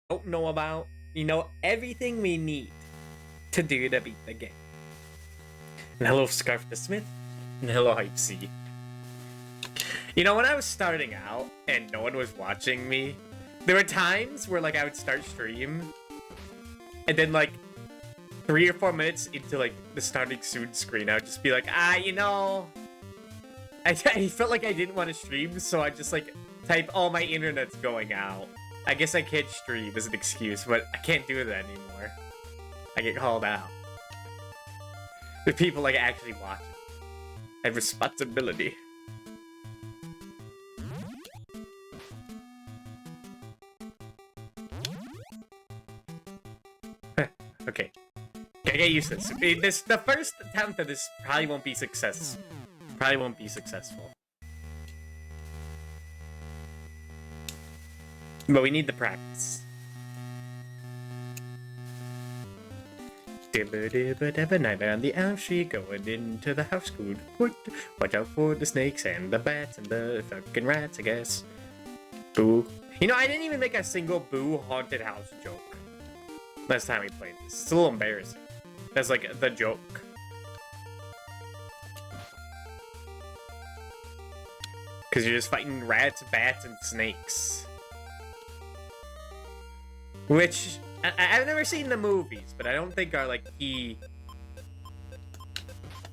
don't know about. You know everything we need to do to beat the game. And hello, Scarf the Smith. And hello, Hype C. You know, when I was starting out and no one was watching me, there were times where, like, I would start stream, and then, like, 3 or 4 minutes into, like, the starting soon screen, I would just be like, you know, I felt like I didn't want to stream, so I just, like, type, oh, my internet's going out. I guess I can't stream as an excuse, but I can't do that anymore. I get called out. The people, like, actually watching. I have responsibility. Okay. Gotta get used to this. The first attempt of this probably won't be successful. But we need the practice. Nightmare on the elm tree, going into the house. Good. Watch out for the snakes and the bats and the fucking rats, I guess. Boo. You know, I didn't even make a single boo haunted house joke last time we played this. It's a little embarrassing. That's like the joke. Because you're just fighting rats, bats, and snakes. Which, I've never seen the movies, but I don't think are like key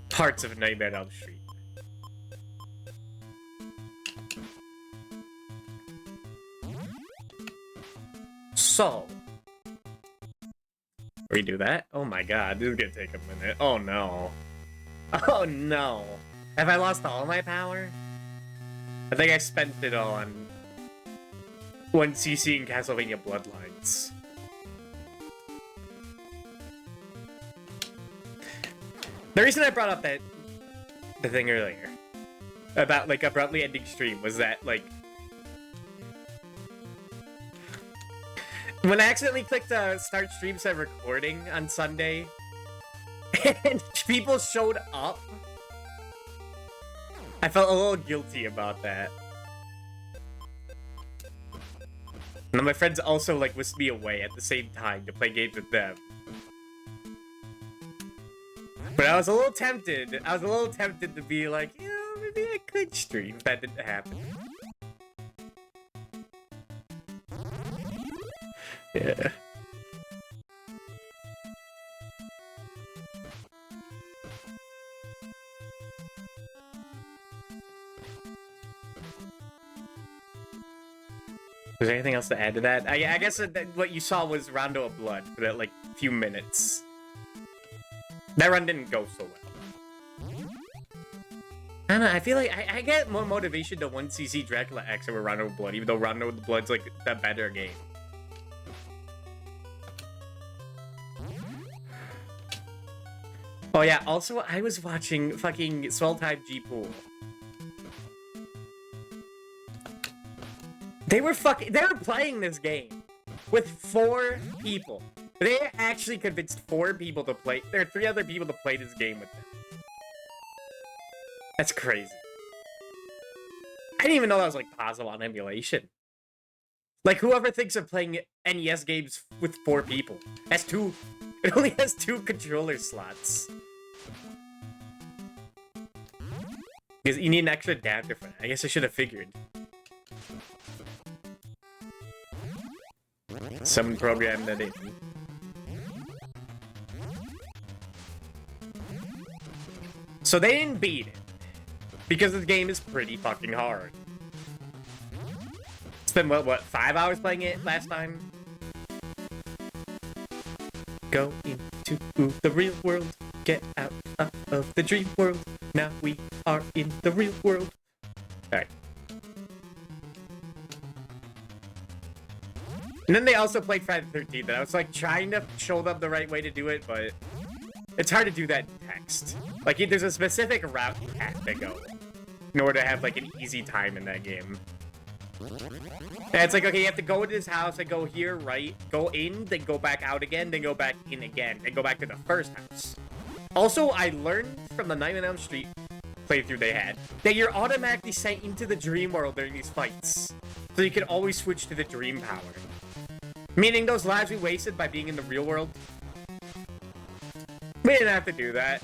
parts of Nightmare on Elm Street. So, redo that? Oh my god, this is gonna take a minute. Oh no. Oh no. Have I lost all my power? I think I spent it on 1cc in Castlevania Bloodlines. The reason I brought up the thing earlier about, like, abruptly ending stream was that, like, when I accidentally clicked start stream set recording on Sunday and people showed up, I felt a little guilty about that. And my friends also, like, whisked me away at the same time to play games with them. But I was a little tempted. To be like, you know, maybe I could stream if that didn't happen. Yeah. Was there anything else to add to that? I guess that what you saw was Rondo of Blood for that, like, few minutes. That run didn't go so well. I don't know, I feel like I get more motivation to 1cc Dracula X over Rondo of Blood, even though Rondo of Blood's, like, the better game. Oh yeah, also, I was watching fucking Swell Time G-Pool. They were playing this game with 4 people. They actually convinced 4 people to play. There are 3 other people to play this game with them. That's crazy. I didn't even know that was, like, possible on emulation. Like, whoever thinks of playing NES games with 4 people? That's 2. It only has 2 controller slots. Because you need an extra adapter for that. I guess I should have figured. Someone programmed that in. So they didn't beat it. Because this game is pretty fucking hard. Spent, what, 5 hours playing it last time? Go into the real world. Get out of the dream world. Now we are in the real world. Alright. And then they also played Friday the 13th, and I was, like, trying to show them the right way to do it, but it's hard to do that in text. Like, there's a specific route you have to go in order to have, like, an easy time in that game. And it's like, okay, you have to go into this house and go here, right? Go in, then go back out again, then go back in again, and go back to the first house. Also, I learned from the Nightmare on Elm Street playthrough they had that you're automatically sent into the dream world during these fights. So you can always switch to the dream power. Meaning those lives we wasted by being in the real world. We didn't have to do that.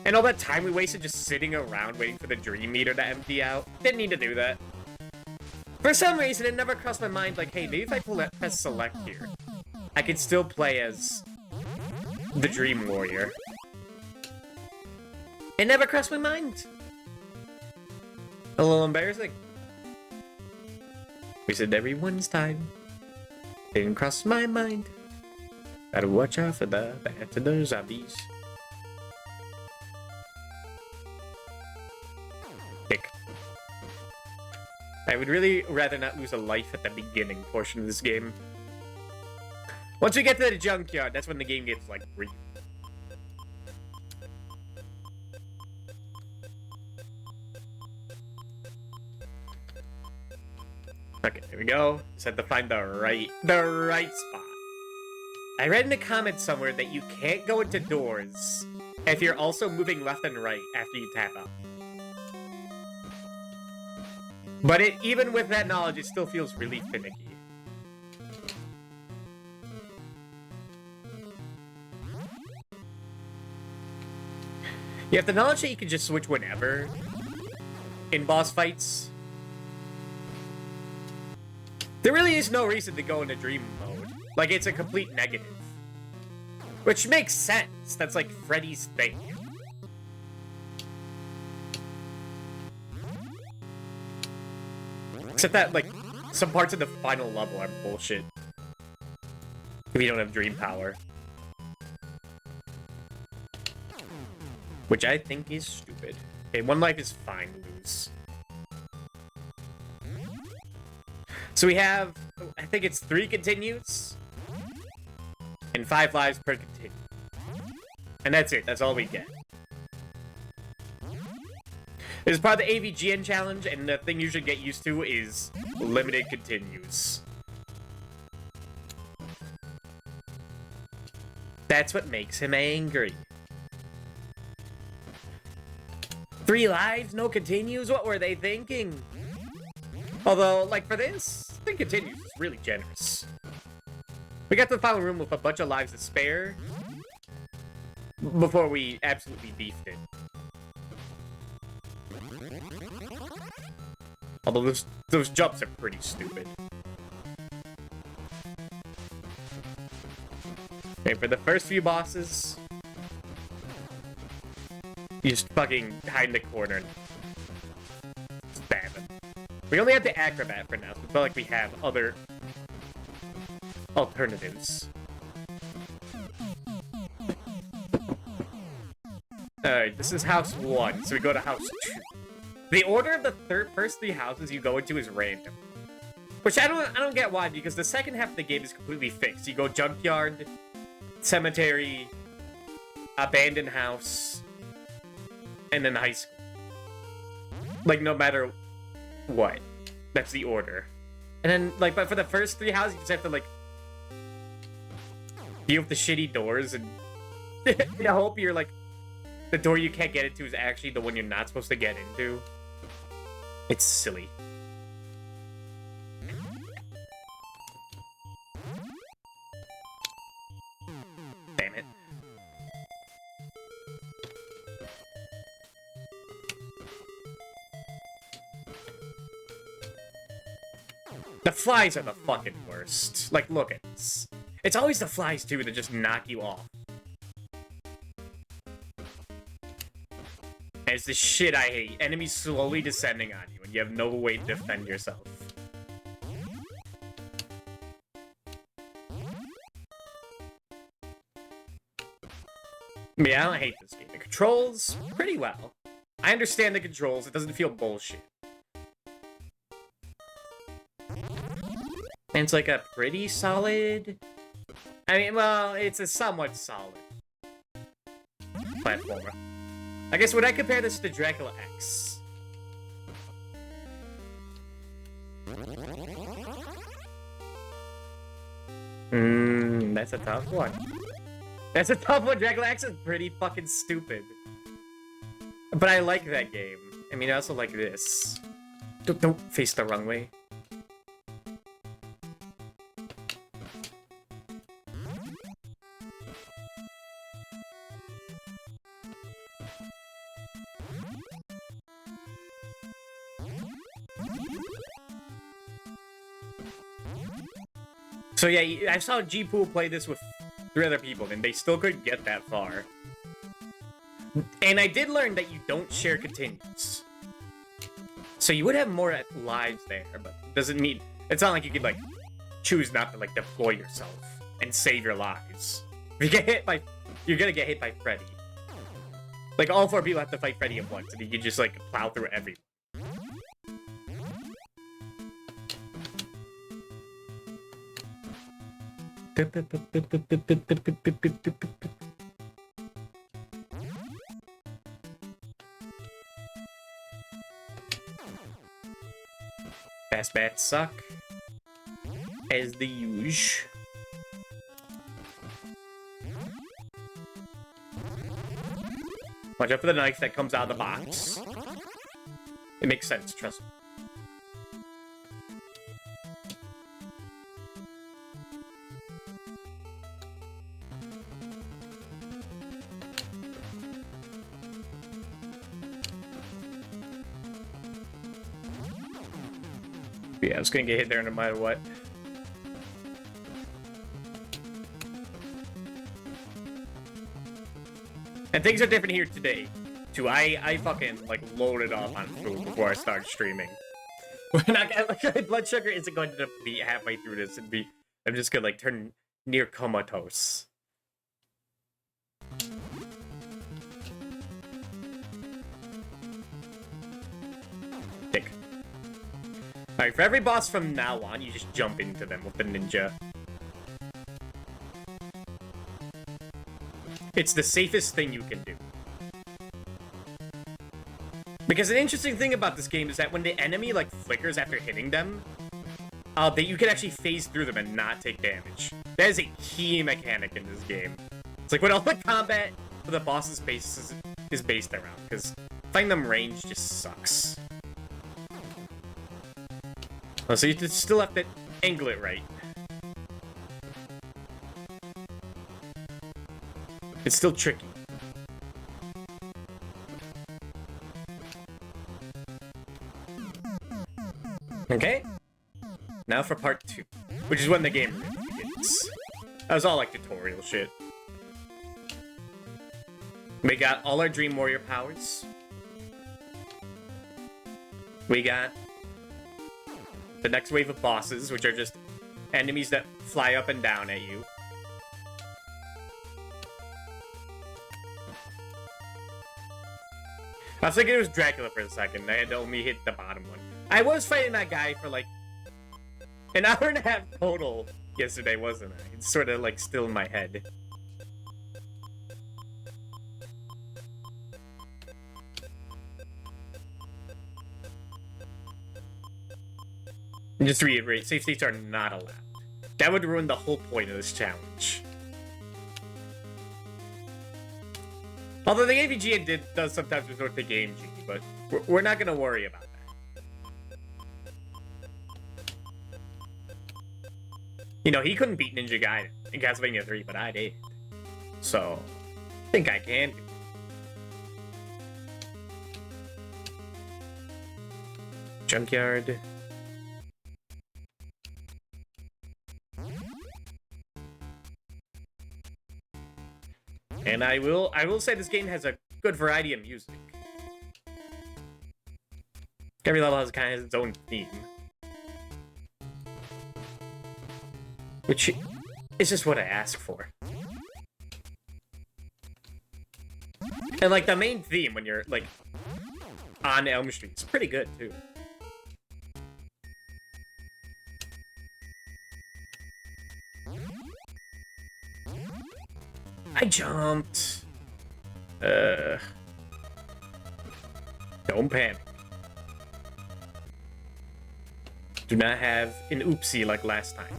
And all that time we wasted just sitting around waiting for the dream meter to empty out. Didn't need to do that. For some reason, it never crossed my mind, like, hey, maybe if I press select here, I could still play as the Dream Warrior. It never crossed my mind. A little embarrassing. We said everyone's time. Didn't cross my mind. Gotta watch out for the zombies. Pick. I would really rather not lose a life at the beginning portion of this game. Once we get to the junkyard, that's when the game gets, like, real. Okay, there we go. Just have to find the right spot. I read in a comment somewhere that you can't go into doors if you're also moving left and right after you tap out. But even with that knowledge, it still feels really finicky. You have the knowledge that you can just switch whenever in boss fights. There really is no reason to go into dream mode. Like, it's a complete negative. Which makes sense. That's like Freddy's thing. Except that, like, some parts of the final level are bullshit. If you don't have dream power. Which I think is stupid. Okay, one life is fine to lose. So we have, I think it's 3 continues. And 5 lives per continue. And that's it, that's all we get. This is part of the AVGN challenge, and the thing you should get used to is limited continues. That's what makes him angry. 3 lives, no continues? What were they thinking? Although, like, for this, 3 continues is really generous. We got to the final room with a bunch of lives to spare before we absolutely beefed it. Although those jumps are pretty stupid. Okay, for the first few bosses, you just fucking hide in the corner and spam them. We only have the acrobat for now, so we feel like we have other alternatives. Alright, this is house 1, so we go to house 2. The order of the first 3 houses you go into is random. Which I don't get why, because the second half of the game is completely fixed. You go junkyard, cemetery, abandoned house, and then high school. Like, no matter what. That's the order. And then, like, but for the first 3 houses, you just have to, like, deal with the shitty doors and I hope you're, like, the door you can't get into is actually the one you're not supposed to get into. It's silly. Damn it. The flies are the fucking worst. Like, look at this. It's always the flies, too, that just knock you off. And it's the shit I hate. Enemies slowly descending on you, and you have no way to defend yourself. Yeah, I don't hate this game. The controls, pretty well. I understand the controls. It doesn't feel bullshit. And it's like a pretty solid... I mean, well, it's a somewhat solid platformer. I guess, would I compare this to Dracula X? That's a tough one. That's a tough one. Dracula X is pretty fucking stupid. But I like that game. I mean, I also like this. Don't face the wrong way. So yeah, I saw G-Pool play this with 3 other people, and they still couldn't get that far. And I did learn that you don't share continues. So you would have more lives there, but it doesn't mean... It's not like you could, like, choose not to, like, deploy yourself and save your lives. If you get hit by... You're gonna get hit by Freddy. Like, all 4 people have to fight Freddy at once, and you can just, like, plow through everyone. Fast bats suck. As the usual. Watch out for the knife that comes out of the box. It makes sense, trust me. Yeah, I was gonna get hit there no matter what. And things are different here today, too. I fucking, like, loaded off on food before I started streaming. We're not gonna, like, my blood sugar isn't going to be halfway through this and be... I'm just gonna, like, turn near comatose. Tick. Alright, for every boss from now on, you just jump into them with the ninja. It's the safest thing you can do. Because an interesting thing about this game is that when the enemy, like, flickers after hitting them, that you can actually phase through them and not take damage. That is a key mechanic in this game. It's like what all the combat for the boss's base is based around, because fighting them range just sucks. Oh, so you still have to angle it right. It's still tricky. Okay. Now for part 2, which is when the game really begins. That was all like tutorial shit. We got all our Dream Warrior powers. We got the next wave of bosses, which are just enemies that fly up and down at you. I was thinking it was Dracula for a second. I had to only hit the bottom one. I was fighting that guy for like an hour and a half total yesterday, wasn't I? It's sort of like still in my head. And just to reiterate, save states are not allowed. That would ruin the whole point of this challenge. Although the AVGN does sometimes resort to game cheating, but we're not gonna worry about that. You know, he couldn't beat Ninja Gaiden in Castlevania 3, but I did. So, I think I can do it. Junkyard. And I will say this game has a good variety of music. Every level has kind of its own theme. Which is just what I ask for. And like the main theme when you're like on Elm Street, it's pretty good too. I jumped. Don't panic. Do not have an oopsie like last time.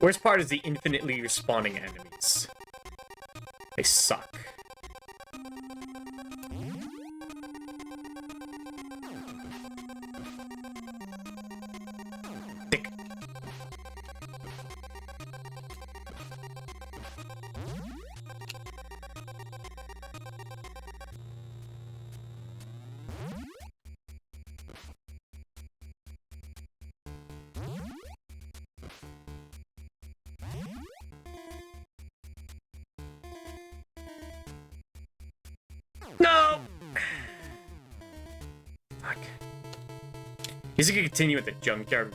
Worst part is the infinitely respawning enemies. They suck. Tick. No! Fuck. He's gonna continue with the junkyard.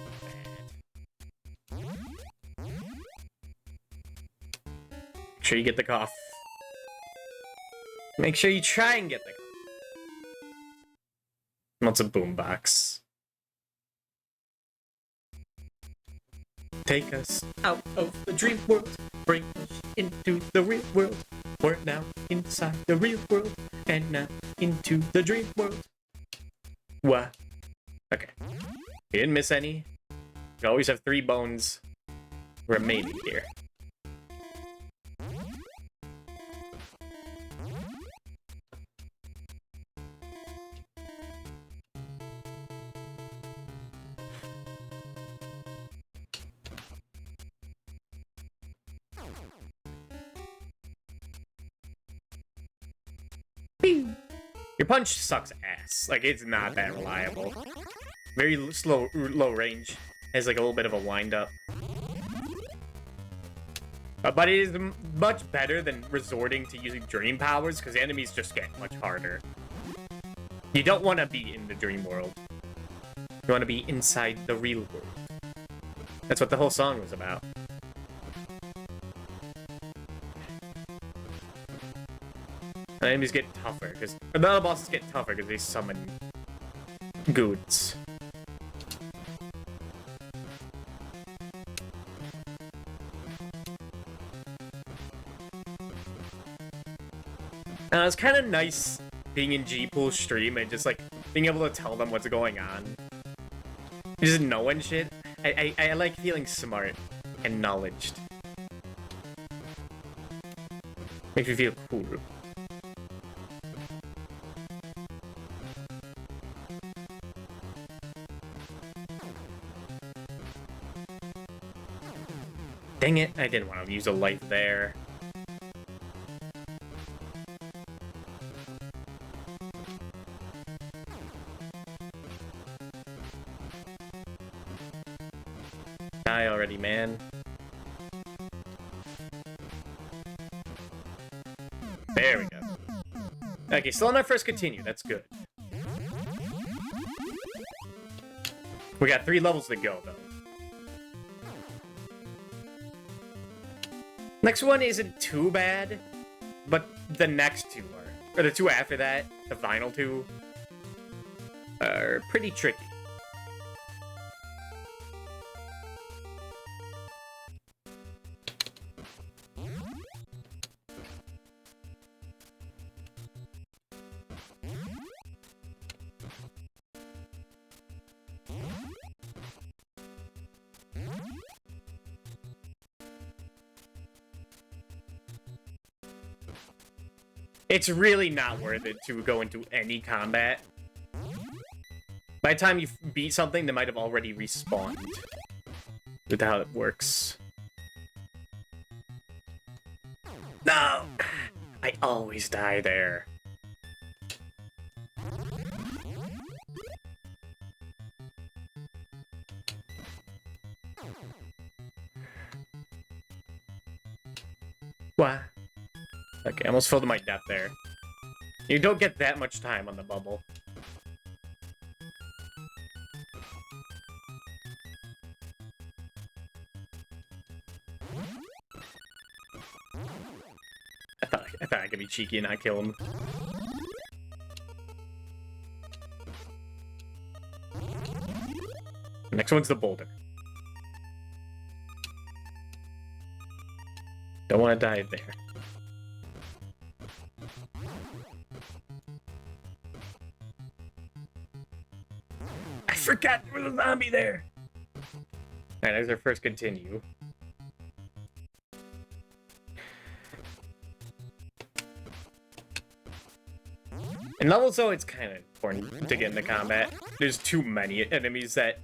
Make sure you get the cough. Make sure you try and get the cough. What's a boombox? Take us out of the dream world, bring us into the real world. We're now inside the real world, and now into the dream world. What? Okay. You didn't miss any. You always have 3 bones remaining here. Your punch sucks ass. Like, it's not that reliable. Very low range. Has like a little bit of a wind up. But it is much better than resorting to using dream powers, because the enemies just get much harder. You don't want to be in the dream world. You want to be inside the real world. That's what the whole song was about. The enemies get tougher, because the other bosses get tougher because they summon goods. It's kind of nice being in G-Pool's stream and just like being able to tell them what's going on. Just knowing shit. I like feeling smart and knowledged. Makes me feel cool. Dang it, I didn't want to use a light there. Die already, man. There we go. Okay, still on our first continue. That's good. We got 3 levels to go, though. Next one isn't too bad, but the next 2 are, or the 2 after that, the final 2, are pretty tricky. It's really not worth it to go into any combat. By the time you beat something, they might have already respawned. With how it works. No! I always die there. What? Okay, I almost fell to my death there. You don't get that much time on the bubble. I thought I could be cheeky and not kill him. Next one's the boulder. Don't want to die there. I forgot there was a zombie there! Alright, there's our first continue. In levels, though, it's kind of important to get into combat. There's too many enemies that,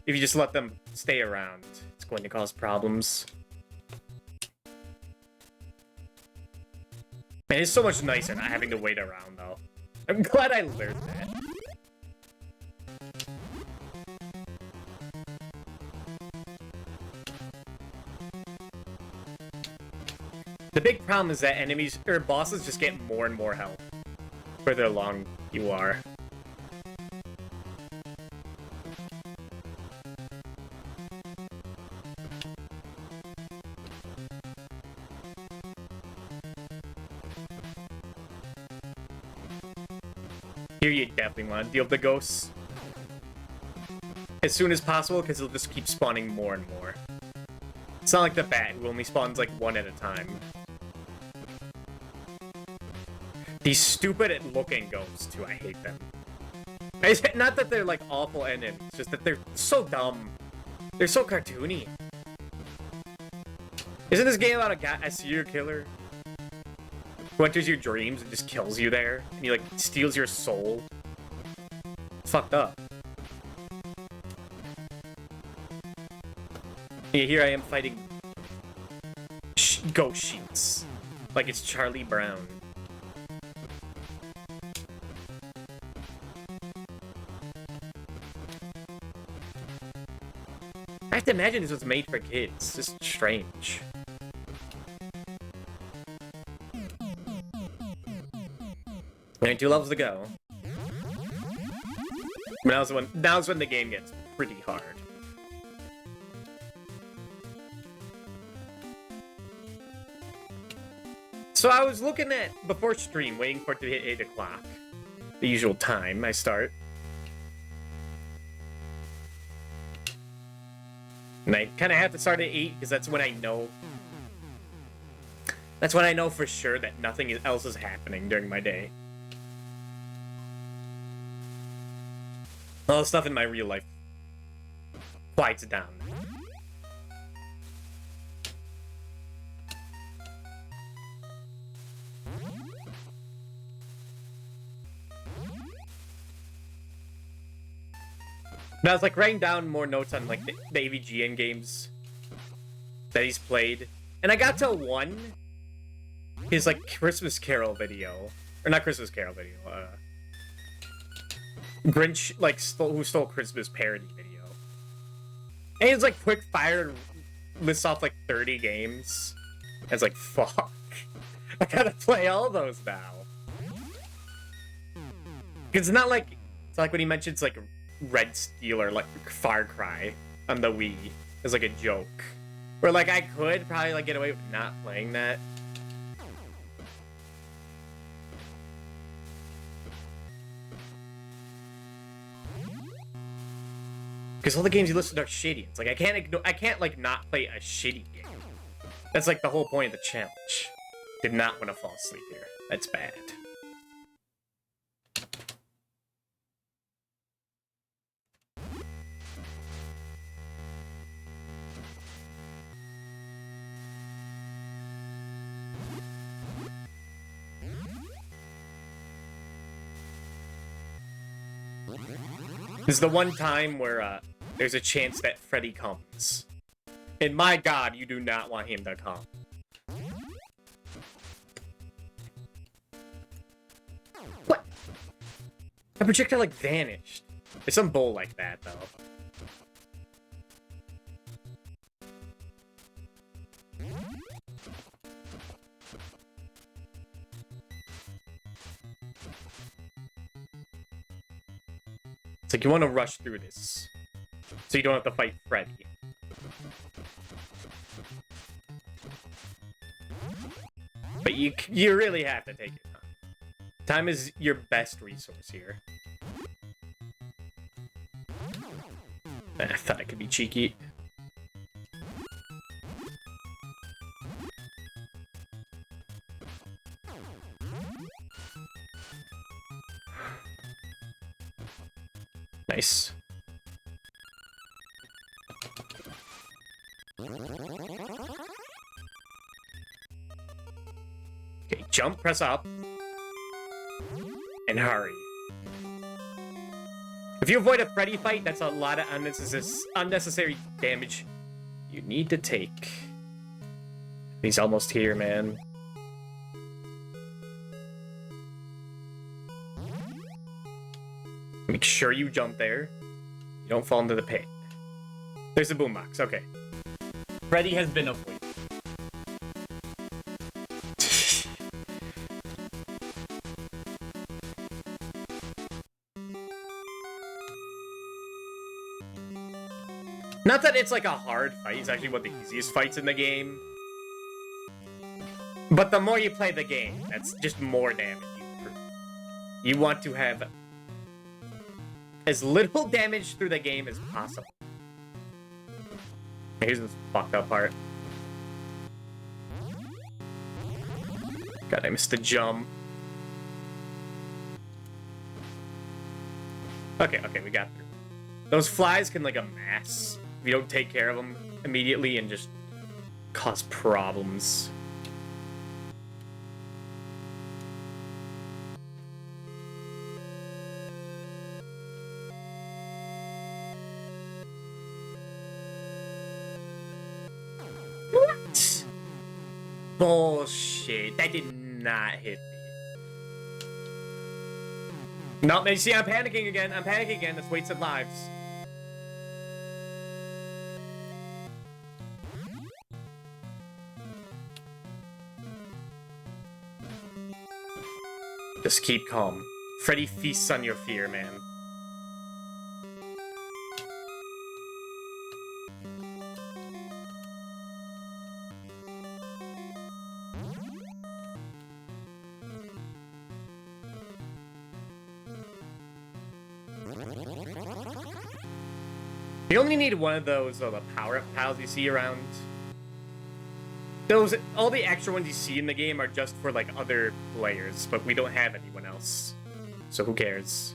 if you just let them stay around, it's going to cause problems. Man, it's so much nicer not having to wait around, though. I'm glad I learned that. The big problem is that enemies, or bosses, just get more and more health. further along you are. Here you definitely want to deal with the ghosts as soon as possible, because they'll just keep spawning more and more. It's not like the bat, who only spawns like one at a time. These stupid looking ghosts too, I hate them. It's not that they're like awful enemies, it's just that they're so dumb. They're so cartoony. Isn't this game about a serial killer who enters your dreams and just kills you there? And he like steals your soul? It's fucked up. Yeah, here I am fighting ghost sheets. Like it's Charlie Brown. I have to imagine this was made for kids. It's just strange. And 2 levels to go. Now's when the game gets pretty hard. So I was looking at, before stream, waiting for it to hit 8 o'clock. The usual time I start. And I kind of have to start at 8, because that's when I know... That's when I know for sure that nothing else is happening during my day. All the stuff in my real life quiets down. But I was like writing down more notes on like the AVGN games that he's played, and I got to one, his like Christmas Carol video, or not Christmas Carol video, Grinch like who stole Christmas parody video, and he's like quick fire lists off like 30 games. And it's like fuck, I gotta play all those now. It's not like when he mentions like Red Steel or like Far Cry on the Wii as like a joke, where like I could probably like get away with not playing that. Because all the games you listed are shitty. It's like I can't like not play a shitty game. That's like the whole point of the challenge. Did not want to fall asleep here. That's bad. This is the one time where there's a chance that Freddy comes. And my god, you do not want him to come. What? My projectile like vanished. There's some bull like that though. It's like you want to rush through this, so you don't have to fight Freddy. But you really have to take your time. Time is your best resource here. I thought I could be cheeky. Nice. Okay, jump, press up, and hurry. If you avoid a Freddy fight, that's a lot of unnecessary damage you need to take. He's almost here, man. Make sure you jump there. You don't fall into the pit. There's a boombox. Okay. Freddy has been avoided. Not that it's like a hard fight, it's actually one of the easiest fights in the game. But the more you play the game, that's just more damage you want to have as little damage through the game as possible. Here's this fucked up part. God, I missed the jump. Okay, we got through. Those flies can, like, amass if you don't take care of them immediately and just cause problems. What? Bullshit. That did not hit me. No, you see, I'm panicking again. That's wasted lives. Just keep calm. Freddy feasts on your fear, man. You only need one of those the power-up tiles you see around. All the extra ones you see in the game are just for, like, other players, but we don't have anyone else. So who cares?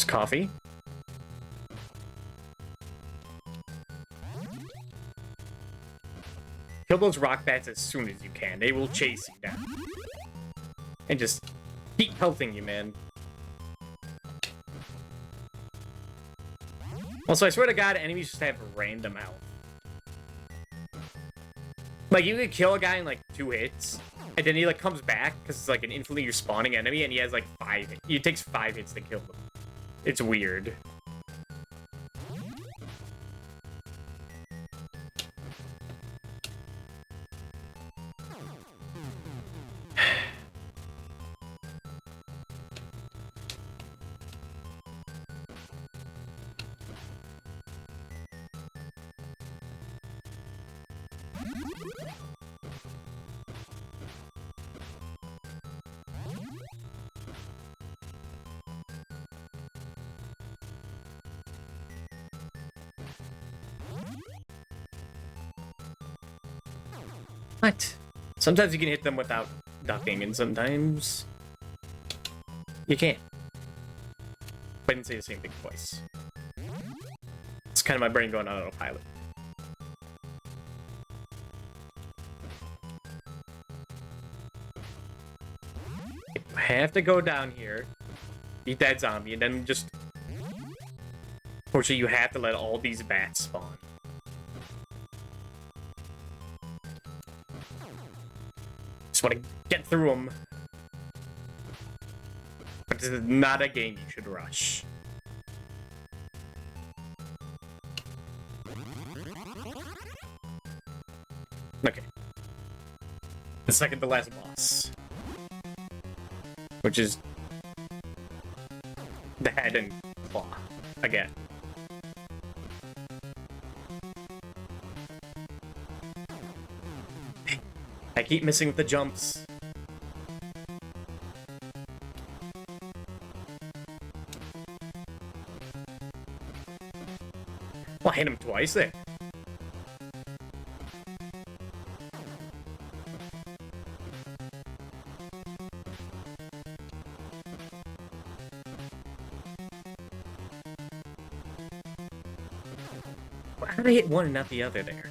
Coffee. Kill those rock bats as soon as you can. They will chase you down. And just keep helping you, man. Also, I swear to God, enemies just have random health. Like, you could kill a guy in, like, 2 hits, and then he, like, comes back, because it's, like, an infinitely respawning enemy, and he has, like, 5 hits. It takes 5 hits to kill them. It's weird. What? Sometimes you can hit them without ducking, and sometimes you can't. But I didn't say the same thing twice. It's kind of my brain going on autopilot. I have to go down here, beat that zombie, and then just... Fortunately, you have to let all these bats spawn. Just want to get through them. But this is not a game you should rush. Okay. The second to last boss. Which is the head and claw again. I keep missing the jumps. Well, I hit him twice there. How did I hit one and not the other there?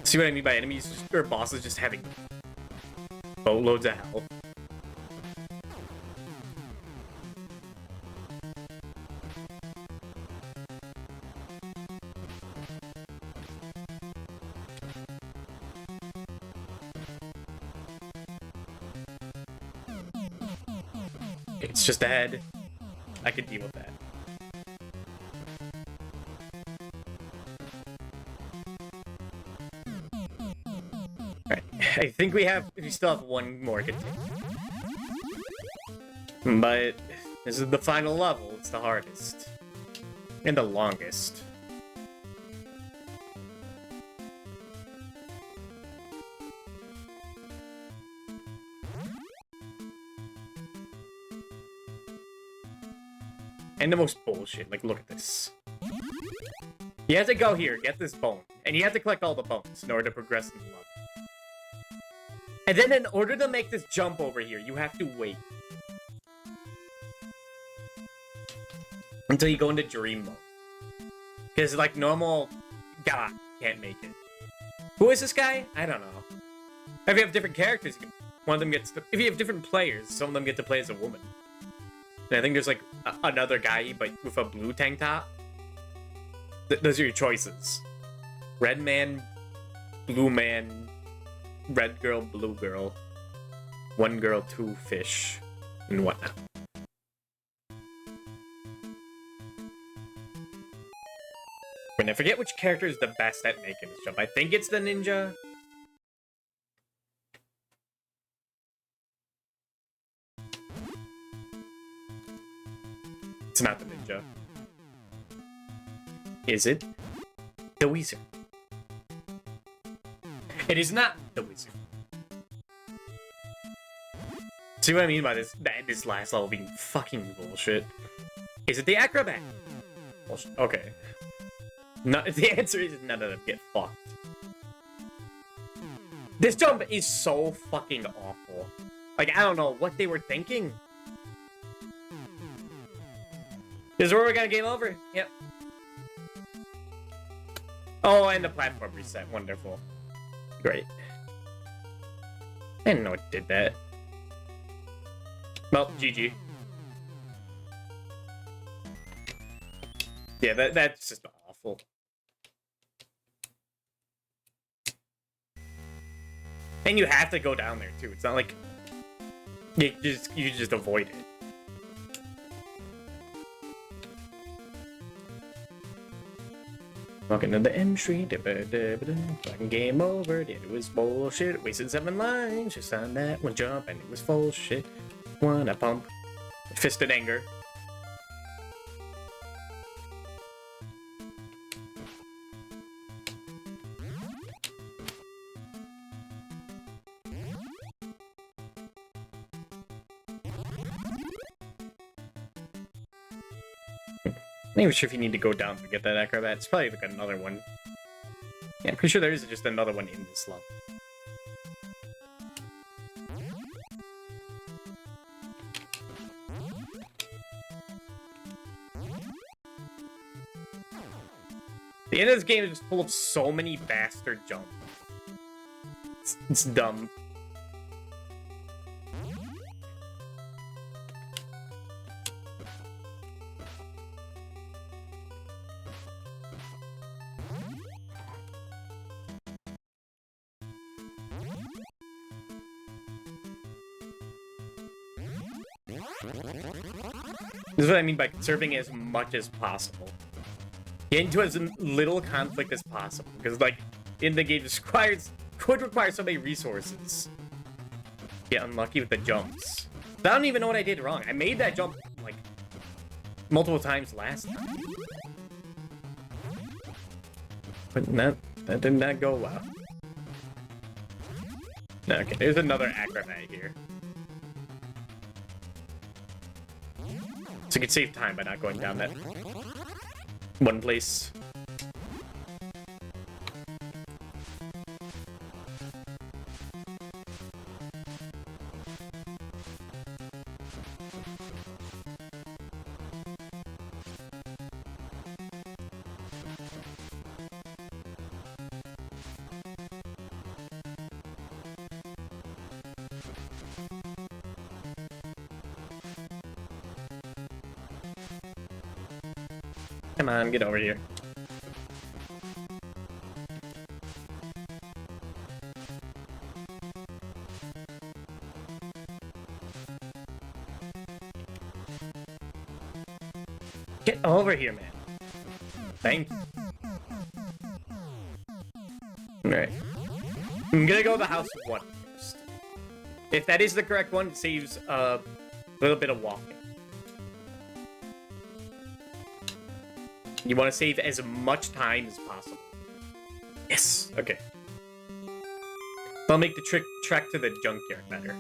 See what I mean by enemies or bosses just having boatloads of health? It's just a head. I could deal with that. Alright, I think we still have one more to take. But this is the final level. It's the hardest. And the longest. And the most bullshit. Like, look at this. You have to go here, get this bone. And you have to collect all the bones in order to progress in the level. And then in order to make this jump over here, you have to wait. Until you go into dream mode. Because, like, normal God can't make it. Who is this guy? I don't know. If you have different characters, one of them gets to... If you have different players, some of them get to play as a woman. And I think there's, like, another guy, but with a blue tank top. Those are your choices. Red man, blue man, red girl, blue girl. One girl, two fish, and whatnot. And I forget which character is the best at making this jump. I think it's the ninja. It's not the ninja. Is it? The wizard. It is not the wizard. See what I mean by this? This last level being fucking bullshit. Is it the acrobat? Bullshit. Okay. No, the answer is none of them get fucked. This jump is so fucking awful. Like, I don't know what they were thinking. This is where we're gonna game over. Yep. Oh, and the platform reset. Wonderful. Great. I didn't know it did that. Well, GG. Yeah, that's just awful. And you have to go down there too. It's not like you just avoid it. Walking to the entry, fucking game over. It was bullshit. Wasted 7 lines just on that one jump, and it was full shit. Wanna pump. Fisted anger. I'm not even sure if you need to go down to get that acrobat. It's probably like another one. Yeah, I'm pretty sure there is just another one in this level. The end of this game is just full of so many bastard jumps. It's dumb. This is what I mean by conserving as much as possible. Get into as little conflict as possible, because like in the game, this could require so many resources. Get unlucky with the jumps. I don't even know what I did wrong. I made that jump like multiple times last time, but that did not go well. Okay, there's another acrobat here. So you can save time by not going down that one place. Come on, get over here. Get over here, man. Thank you. Alright. I'm gonna go to the house 1 first. If that is the correct one, it saves a little bit of walking. You want to save as much time as possible. Yes! Okay. I'll make the trek to the junkyard better.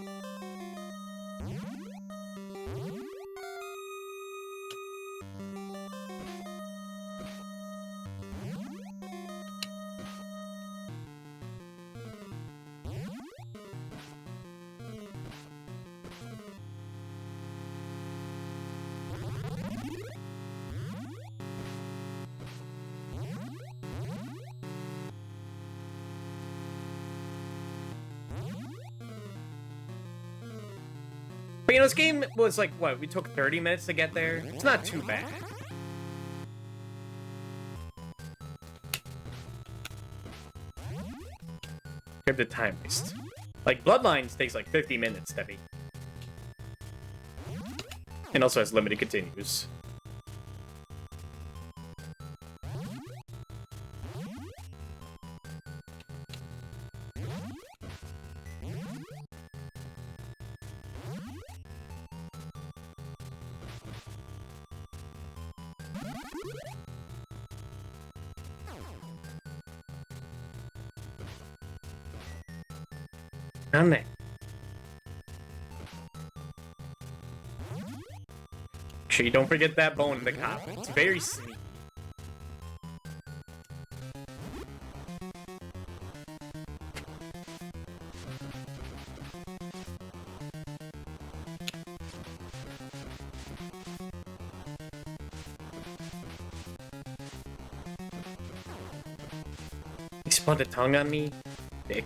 But you know, this game was like, what, we took 30 minutes to get there? It's not too bad. Grab the time waste. Like, Bloodlines takes like 50 minutes to beat. And also has limited continues. On there. Actually, don't forget that bone in the cop. It's very sneaky. He spun a tongue on me. Dick.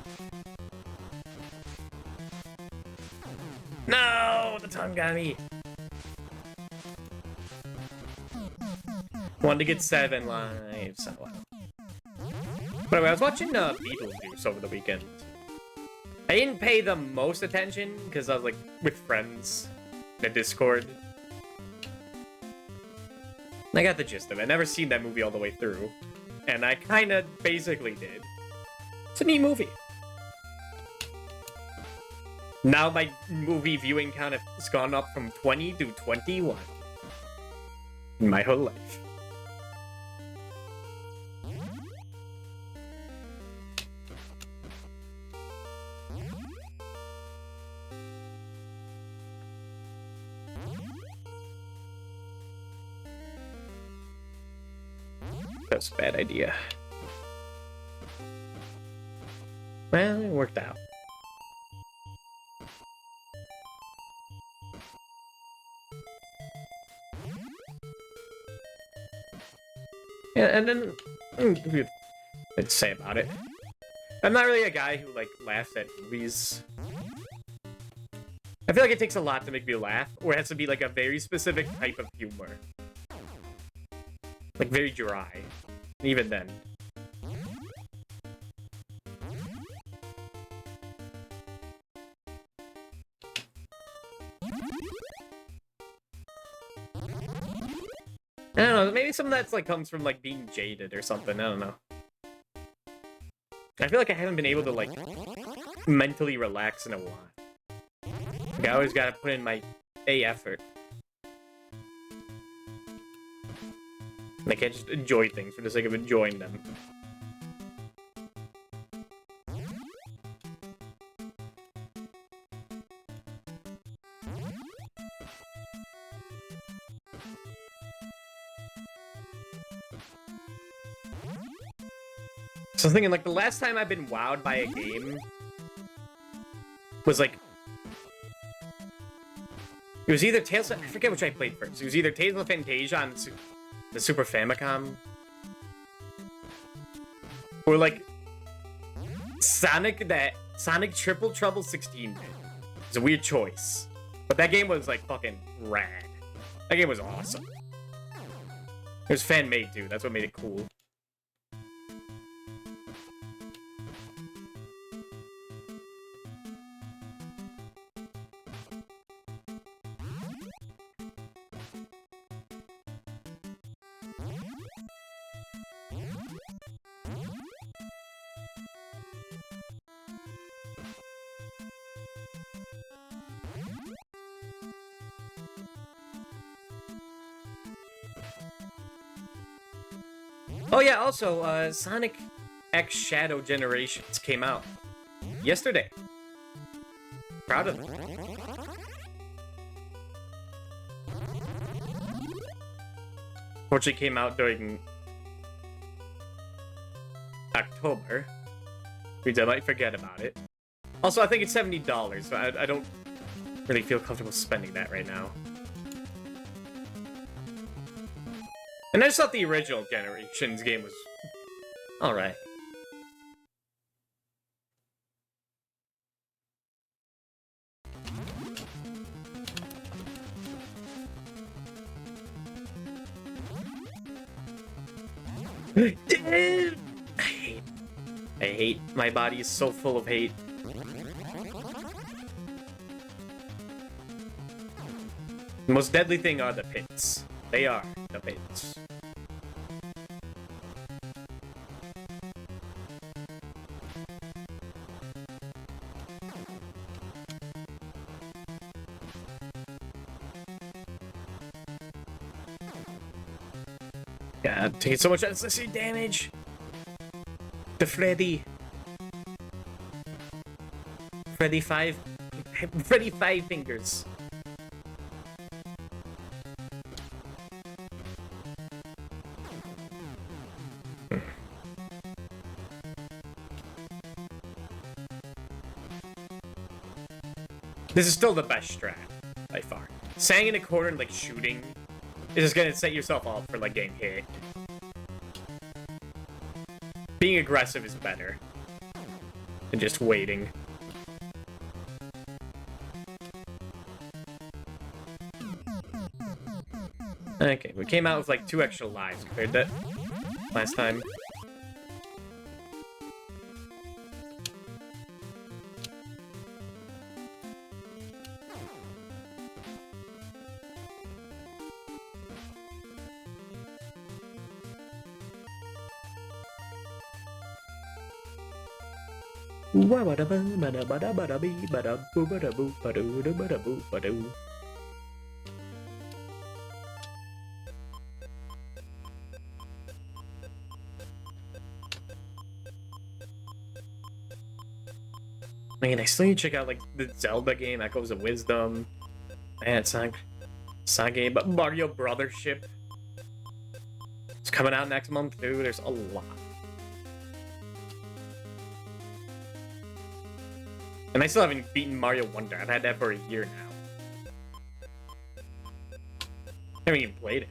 No! The tongue got me! Wanted to get 7 lives. Oh, wow. But anyway, I was watching Beetlejuice over the weekend. I didn't pay the most attention, because I was, like, with friends in the Discord. I got the gist of it. I've never seen that movie all the way through. And I kinda basically did. It's a neat movie. Now my movie viewing count has gone up from 20 to 21. In my whole life. That's a bad idea. Well, it worked out. Yeah, and then let's say about it. I'm not really a guy who like laughs at movies. I feel like it takes a lot to make me laugh, or it has to be like a very specific type of humor. Like very dry. Even then. I don't know, maybe some of that's like comes from like being jaded or something, I don't know. I feel like I haven't been able to like mentally relax in a while. Like, I always gotta put in my effort. I can't just enjoy things for the sake of enjoying them. So I was thinking, like, the last time I've been wowed by a game was, like... It was either Tales of... I forget which I played first. It was either Tales of Fantasia on the Super Famicom. Or, like... Sonic Triple Trouble 16. It's a weird choice. But that game was, like, fucking rad. That game was awesome. It was fan-made, too. That's what made it cool. Oh yeah, also, Sonic X Shadow Generations came out yesterday. Proud of them. Fortunately, came out during October, which I might forget about it. Also, I think it's $70, so I don't really feel comfortable spending that right now. And I just thought the original Generations game was alright. I hate. My body is so full of hate. The most deadly thing are the pits. They are the pits. God, taking so much unnecessary damage. The Freddy 5 fingers. This is still the best strat by far. Staying in a corner and like shooting is just gonna set yourself up for like getting hit. Being aggressive is better than just waiting. Okay, we came out with like 2 extra lives compared to last time. Man, I still need to check out like the Zelda game, Echoes of Wisdom. Man, Sonic game, but Mario Brothership. It's coming out next month, too. There's a lot. And I still haven't beaten Mario Wonder. I've had that for a year now. I haven't even played it.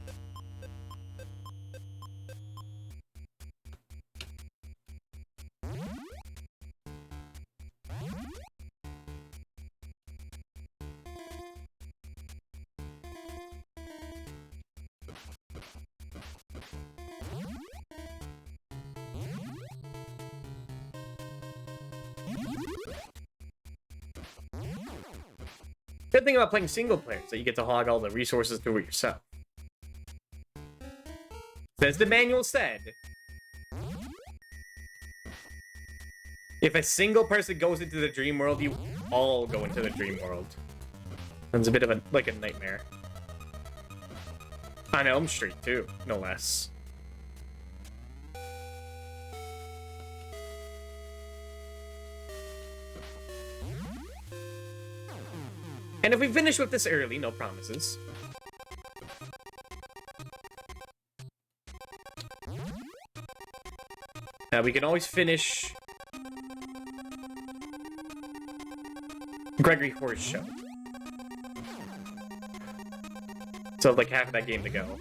Good thing about playing single player is that you get to hog all the resources to it yourself. As the manual said, if a single person goes into the dream world, you all go into the dream world. It's a bit of a like a nightmare. On Elm Street too, no less. And if we finish with this early, no promises. We can always finish Gregory Horror's Show. So like half of that game to go.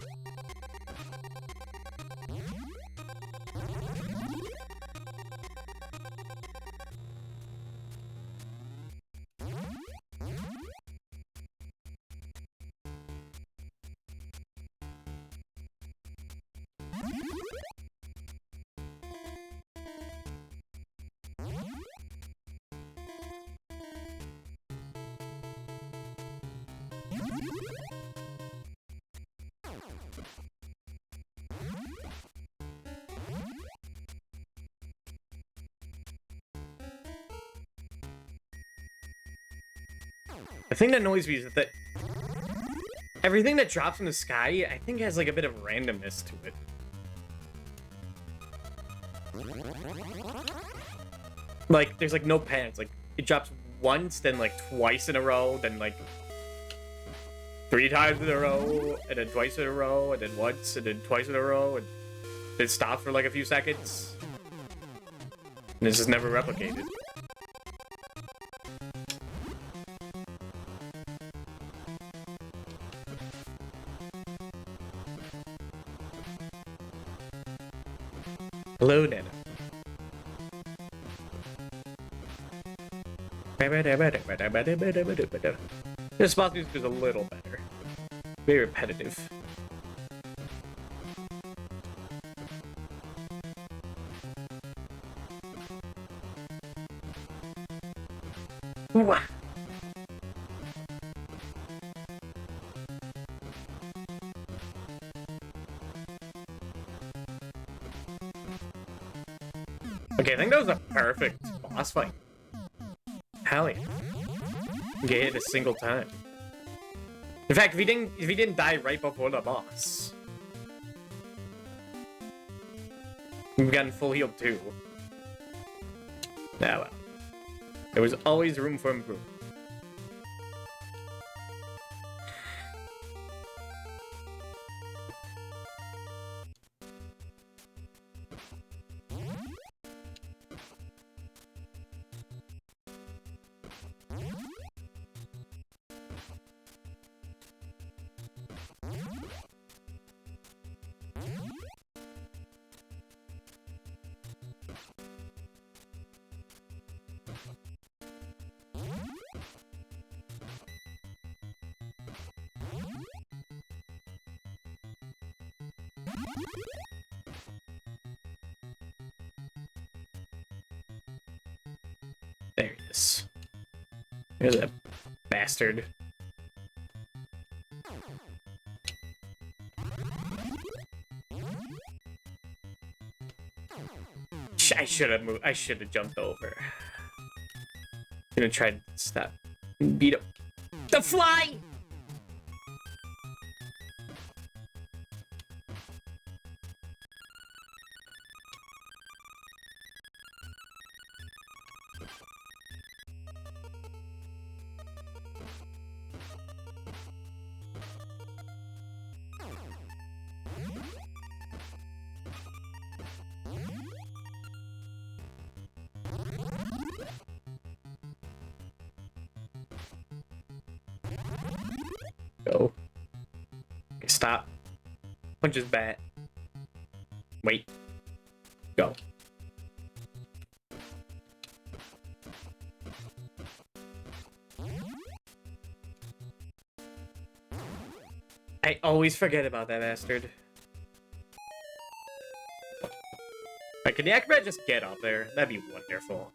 The thing that annoys me is that everything that drops from the sky, I think, has like a bit of randomness to it. Like, there's, like, no patterns. Like, it drops once, then, like, twice in a row, then, like, 3 times in a row, and then twice in a row, and then once, and then twice in a row, and then stops for, like, a few seconds. And this is never replicated. Hello, Nana. This boss music is a little better. Very repetitive. Wah. Okay, I think that was a perfect boss fight. Hell yeah. Get hit a single time. In fact, if he didn't die right before the boss, we've gotten full healed too. Now, well, there was always room for improvement. There he is. There's a bastard. I should have moved. I should have jumped over. I'm gonna try to stop. Beat up the fly. Go. Okay, stop. Punch his bat. Wait. Go. I always forget about that bastard. Like, can the acrobat just get up there? That'd be wonderful.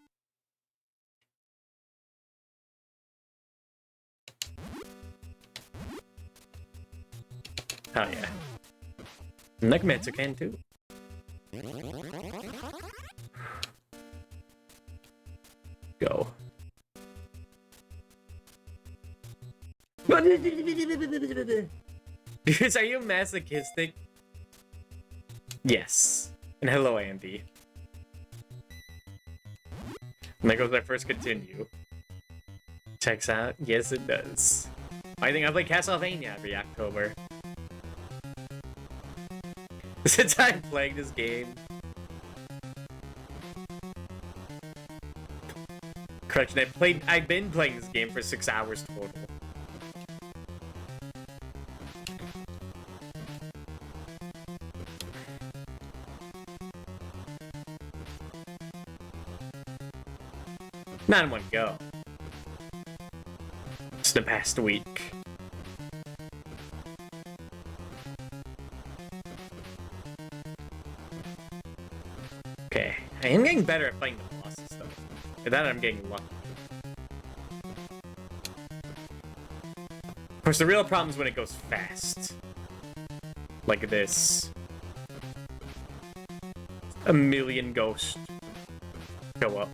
Oh yeah. Necromancer can too. Go. Dudes, are you masochistic? Yes. And hello, Andy. And there goes our first continue. Checks out. Yes, it does. I think I play Castlevania every October. Since I'm playing this game. Correction, I've been playing this game for 6 hours total. Not in one go. Just the past week. Okay, I am getting better at fighting the bosses though. And that I'm getting lucky. Of course, the real problem is when it goes fast. Like this. A million ghosts show up.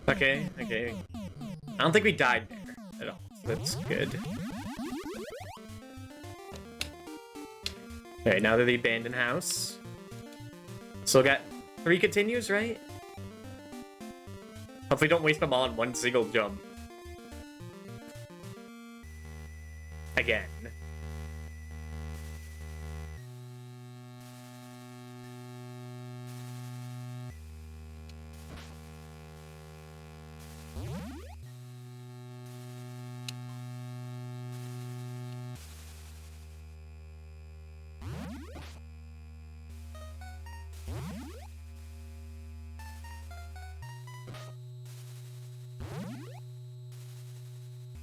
Okay, okay. I don't think we died there at all. That's good. Alright, now to the abandoned house. Still got 3 continues, right? Hopefully don't waste them all in one single jump. Again.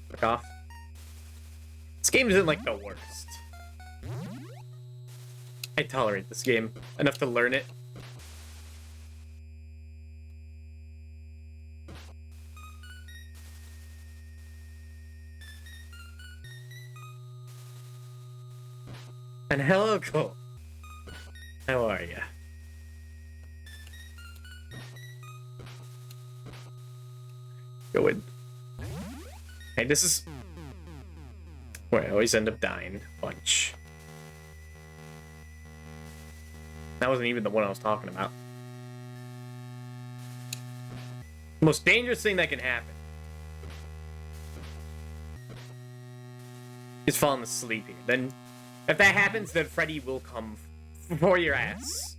Fuck off. This game isn't like the worst. I tolerate this game enough to learn it. And hello, Cole. How are ya? Go in. Hey, this is where I always end up dying a bunch. That wasn't even the one I was talking about. The most dangerous thing that can happen is falling asleep here. Then, if that happens, then Freddy will come for your ass.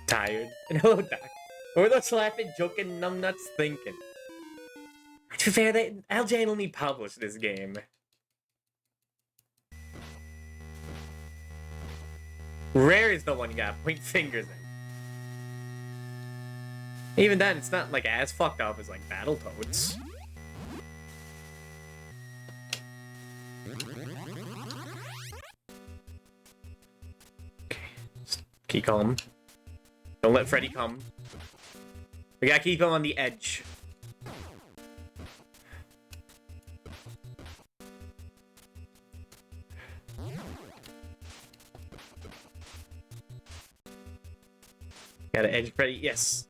Tired? And hello, Doc. What were those laughing, joking, numbnuts thinking? To be fair, LJ only published this game. Rare is the one you gotta point fingers at. Even then, it's not like as fucked up as like Battletoads. Okay, just keep calm. Don't let Freddy come. We gotta keep him on the edge. Gotta edge Freddy. Yes.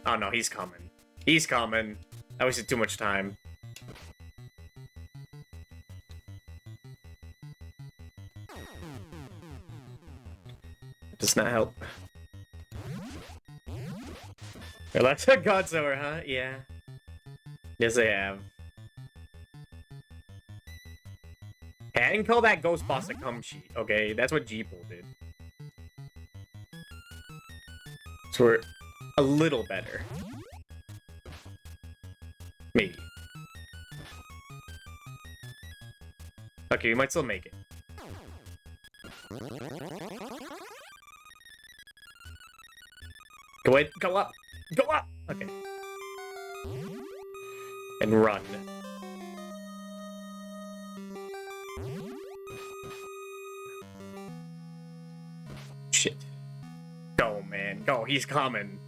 Oh no, he's coming. He's coming. I wasted too much time. Does not help. Well, that's a Godzilla, huh? Yeah. Yes, I have. Hey, I didn't call that Ghostbuster cum sheet, okay? That's what Jeeple did. So we're a little better. Maybe. Okay, we might still make it. Go ahead, go up! Go up! Okay. And run. Shit. Go, man. Go. He's coming.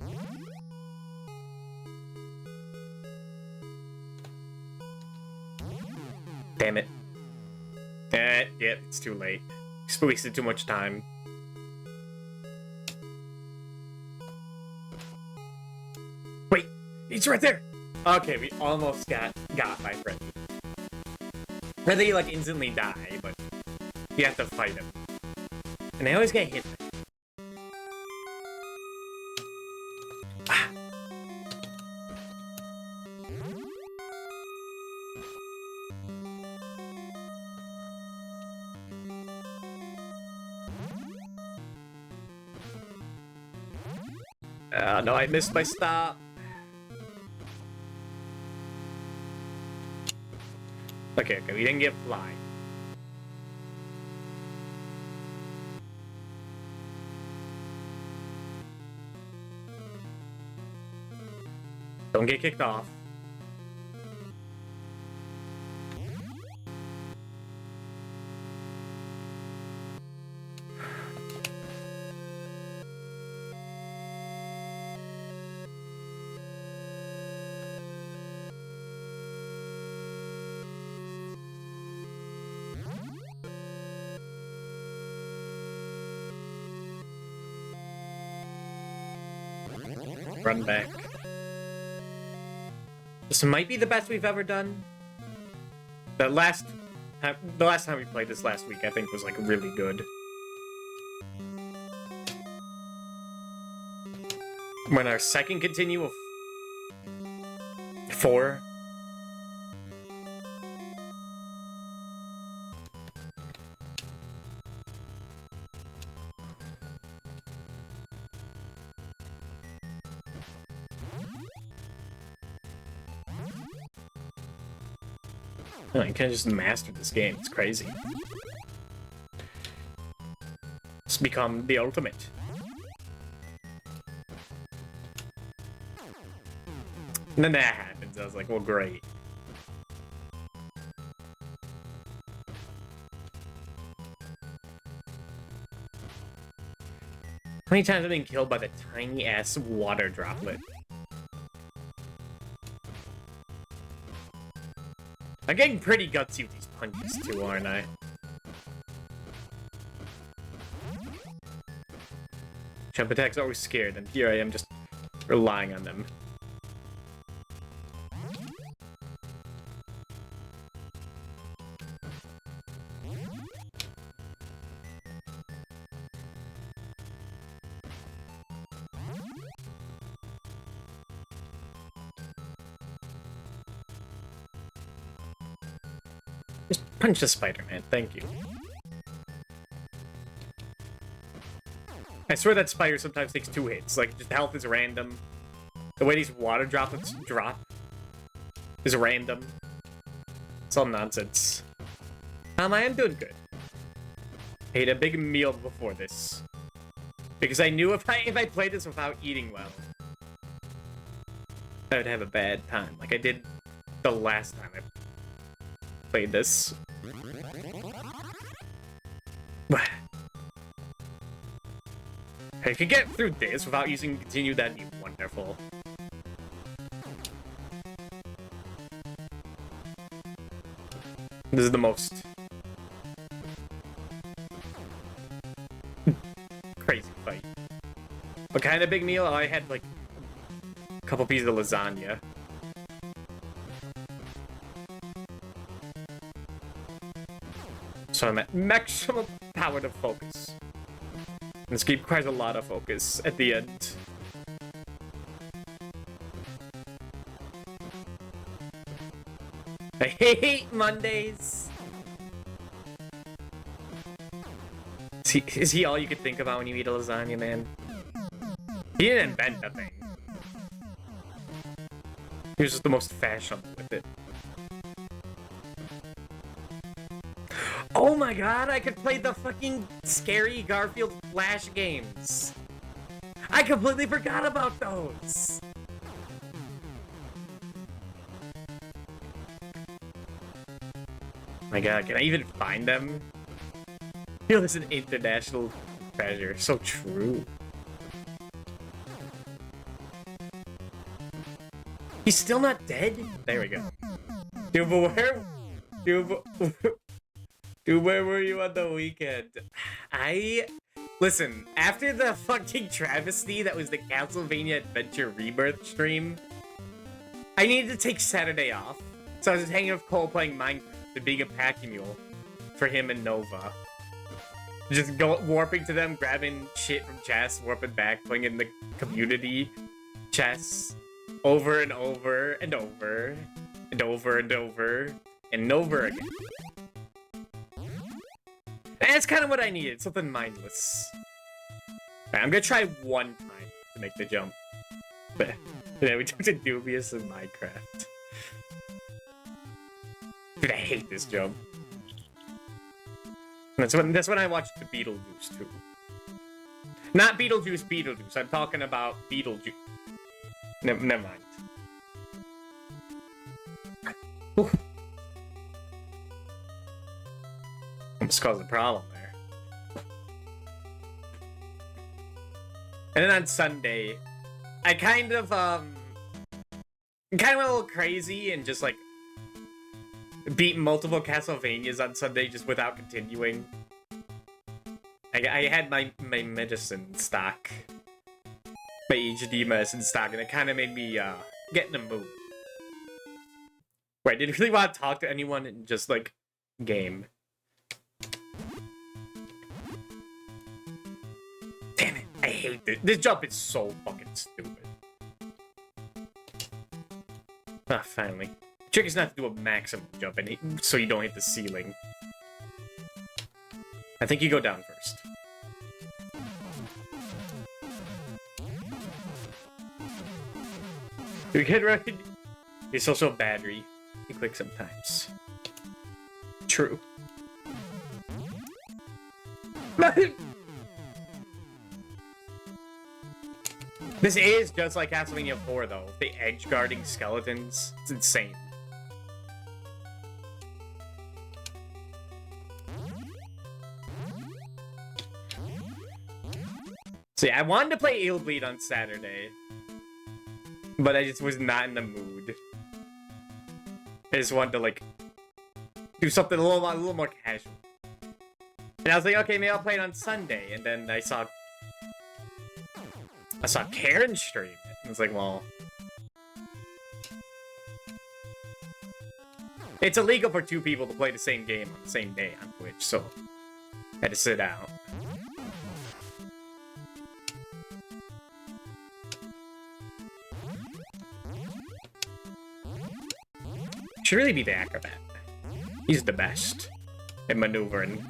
Damn it. Yeah, it's too late. Just wasted too much time. Wait, he's right there. Okay, we almost got by Freddy. Freddy like instantly die, but you have to fight him. And I always get hit. No, I missed my stop. Okay, we didn't get fly. Don't get kicked off. Run back. This might be the best we've ever done. The last time we played this last week, I think, was like really good. When our second continue of 4. Oh, you can't just master this game. It's crazy. It's become the ultimate. And then that happens. I was like, well, great. How many times have I been killed by the tiny-ass water droplet? I'm getting pretty gutsy with these punches, too, aren't I? Jump attacks are always scared, and here I am just relying on them. Just punch the spider, man. Thank you. I swear that spider sometimes takes 2 hits. Like, just health is random. The way these water droplets drop is random. It's all nonsense. I am doing good. I ate a big meal before this. Because I knew if I played this without eating well, I would have a bad time. Like I did the last time I played this. If I could get through this without using continue, that'd be wonderful. This is the most crazy fight. What kind of big meal? I had like a couple pieces of lasagna. So I'm at maximum power to focus. This game requires a lot of focus at the end. I hate Mondays. Is he all you could think about when you eat a lasagna, man? He didn't invent the thing. He was just the most fashionable with it. Oh my god, I could play the fucking scary Garfield Flash games. I completely forgot about those. My god, can I even find them? Feel this is an international treasure. So true. He's still not dead? There we go. Dude, but where were you on the weekend? Listen, after the fucking travesty that was the Castlevania Adventure Rebirth stream, I needed to take Saturday off. So I was just hanging with Cole playing Minecraft and being a pack mule for him and Nova. Just warping to them, grabbing shit from chests, warping back, playing in the community chests over and over and over and over and over and over again. That's kind of what I needed, something mindless. Right, I'm gonna try one time to make the jump. But yeah, we took the dubious in Minecraft. Dude, I hate this jump. That's when I watched the Beetlejuice too. Not Beetlejuice. I'm talking about Beetlejuice. Never mind. Oof. Almost caused a problem there. And then on Sunday, I kind of went a little crazy and just like beat multiple Castlevanias on Sunday just without continuing. I had my medicine stock. My HD medicine stock, and it kind of made me get in the mood. Wait, did you really want to talk to anyone in just, like, game? Damn it, I hate this. This jump is so fucking stupid. Ah, finally. Trick is not to do a maximum jump, so you don't hit the ceiling. I think you go down first. You get right. It's also a battery. You click sometimes. True. This is just like Castlevania 4, though. The edge guarding skeletons. It's insane. See, I wanted to play Eel Bleed on Saturday, but I just was not in the mood. I just wanted to, like, do something a little more casual. And I was like, okay, maybe I'll play it on Sunday. And then I saw Karen stream it. I was like, well, it's illegal for two people to play the same game on the same day on Twitch, so I had to sit out. Should really be the acrobat. He's the best at maneuvering.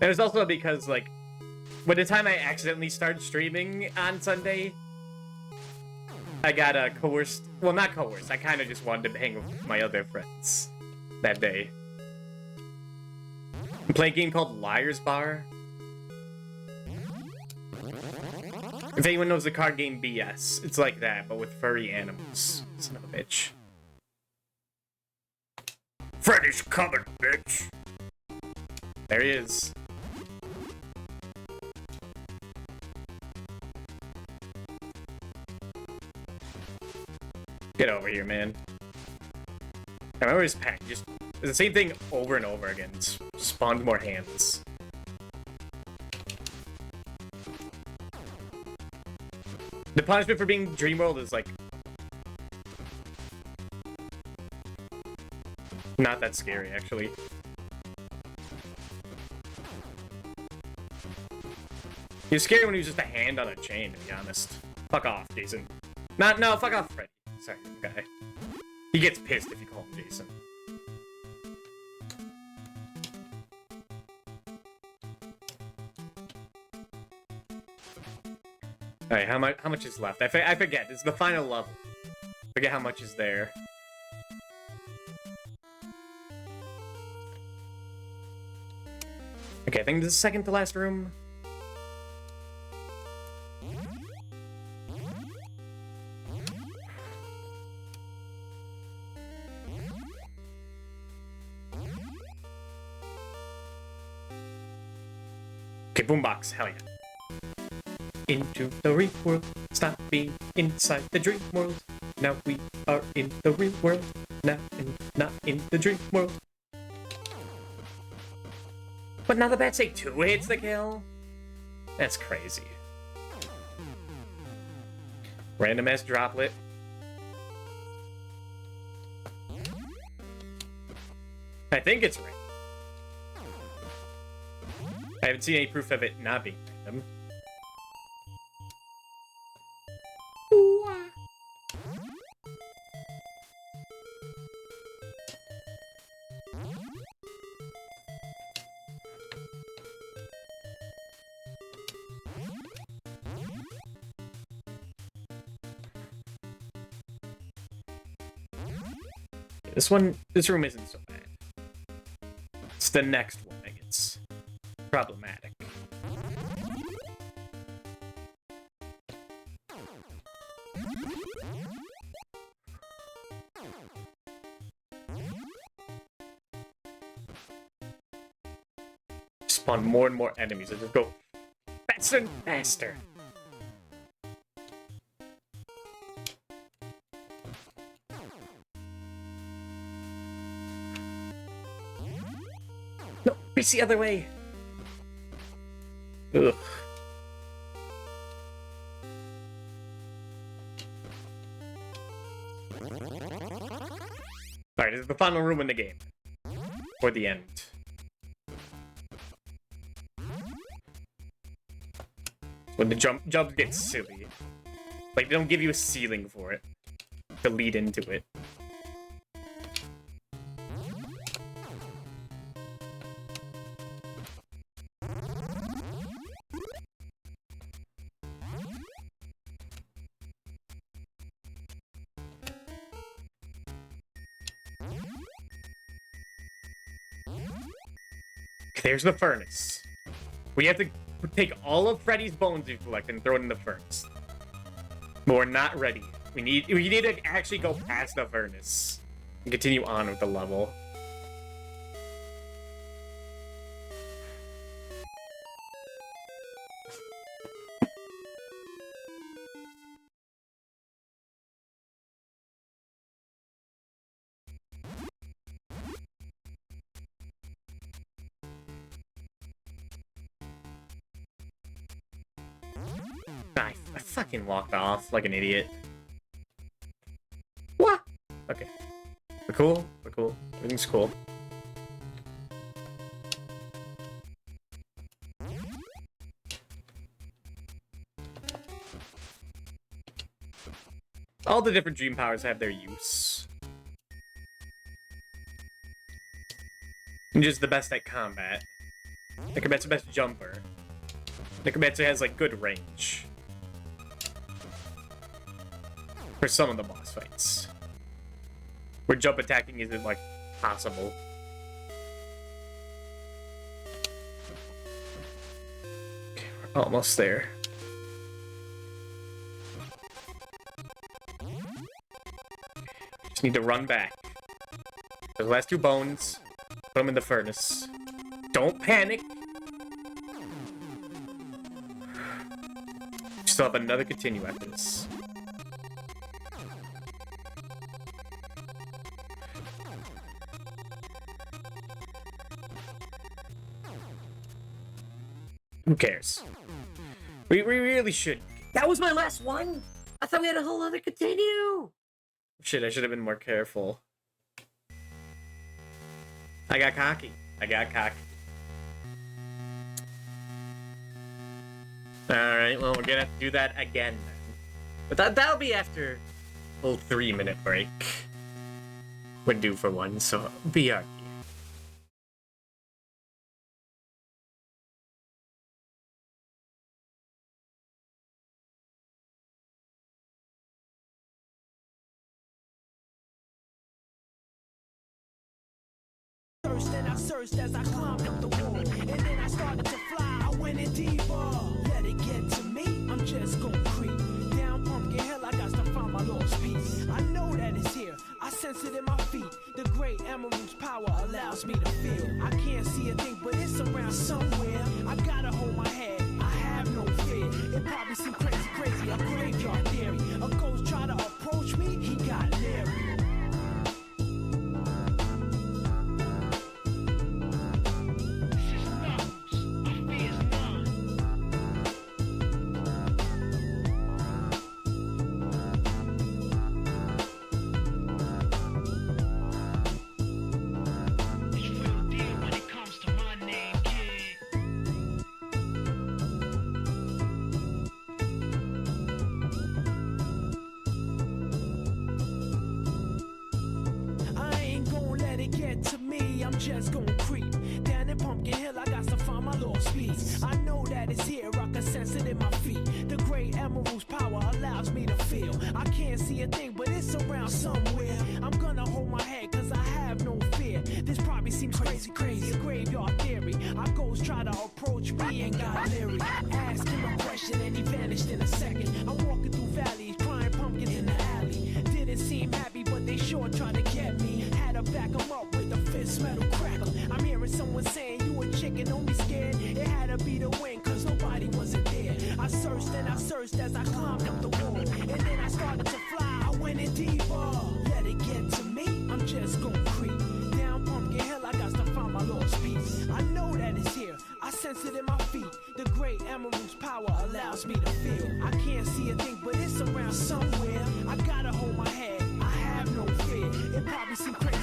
It was also because, like, by the time I accidentally started streaming on Sunday, I got coerced. Well, not coerced. I kind of just wanted to hang with my other friends that day. I play a game called Liar's Bar. If anyone knows the card game BS, it's like that, but with furry animals. Son of a bitch. Freddy's coming, bitch! There he is. Get over here, man. I remember his pack. Just it's the same thing over and over again. It's spawned more hands. The punishment for being Dreamworld is, like, not that scary, actually. He was scary when he was just a hand on a chain, to be honest. Fuck off, Jason. No, fuck off, Freddy. Sorry, guy. He gets pissed if you call him Jason. Alright, how much is left? I forget. It's the final level. Forget how much is there. Okay, I think this is the second to last room. Okay, boombox, hell yeah. Into the real world, stop being inside the dream world. Now we are in the real world, not in the dream world. But now the bats take 2 hits to kill? That's crazy. Random ass droplet. I think it's random. I haven't seen any proof of it not being random. This room isn't so bad. It's the next one that gets problematic. Spawn more and more enemies that just go faster and faster. No, face the other way. Ugh. Alright, this is the final room in the game. Or the end. When the jumps get silly. Like, they don't give you a ceiling for it. To lead into it. There's the furnace. We have to take all of Freddy's bones we collect and throw it in the furnace. But we're not ready. We need to actually go past the furnace and continue on with the level. I fucking walked off like an idiot. What? Okay. We're cool. We're cool. Everything's cool. All the different dream powers have their use. Ninja's the best at combat. Necromancer's the best jumper. Necromancer has, like, good range. For some of the boss fights. Where jump attacking isn't, like, possible. Okay, we're almost there. Just need to run back. The last 2 bones. Put them in the furnace. Don't panic! Still have another continue after this. Who cares? We really should. That was my last one? I thought we had a whole other continue! Shit, I should have been more careful. I got cocky. Alright, well, we're gonna have to do that again then. But that'll be after a little 3-minute break. We're due for one, so BRB. And I searched as I climbed up the wall, and then I started to fly. I went in deeper. Let it get to me. I'm just gonna creep down Pumpkin Hill. I got to find my lost piece. I know that it's here. I sense it in my feet. The great emerald's power allows me to feel. I can't see a thing, but it's around somewhere. I gotta hold my head. I have no fear. It probably seems crazy. A graveyard theory. A ghost try to approach me. He got leery. Just gonna creep down in Pumpkin Hill. I got to find my lost piece. I know that it's here. I can sense it in my feet. The great emerald's power allows me to feel. I can't see a thing, but it's around somewhere. I'm gonna hold my head, cause I have no fear. This probably seems crazy. A graveyard theory. Our ghosts try to approach me and got leery. Ask him a question and he vanished in a second. I'm walking through valleys, crying pumpkins in the alley. Didn't seem happy, but they sure tried to get me. Had to back them up with a fist metal crackle. I'm hearing someone saying you a chicken, don't be scared. It had to be the wind, cause nobody wasn't there. I searched and I searched as I climbed up the wall, and then I started to fly. I went in deeper. Let it get to me. I'm just gonna creep down Pumpkin Hill. I got to find my lost piece. I know that it's here. I sense it in my feet. The great emerald's power allows me to feel. I can't see a thing, but it's around somewhere. I gotta hold my head. I have no fear. It probably seems crazy.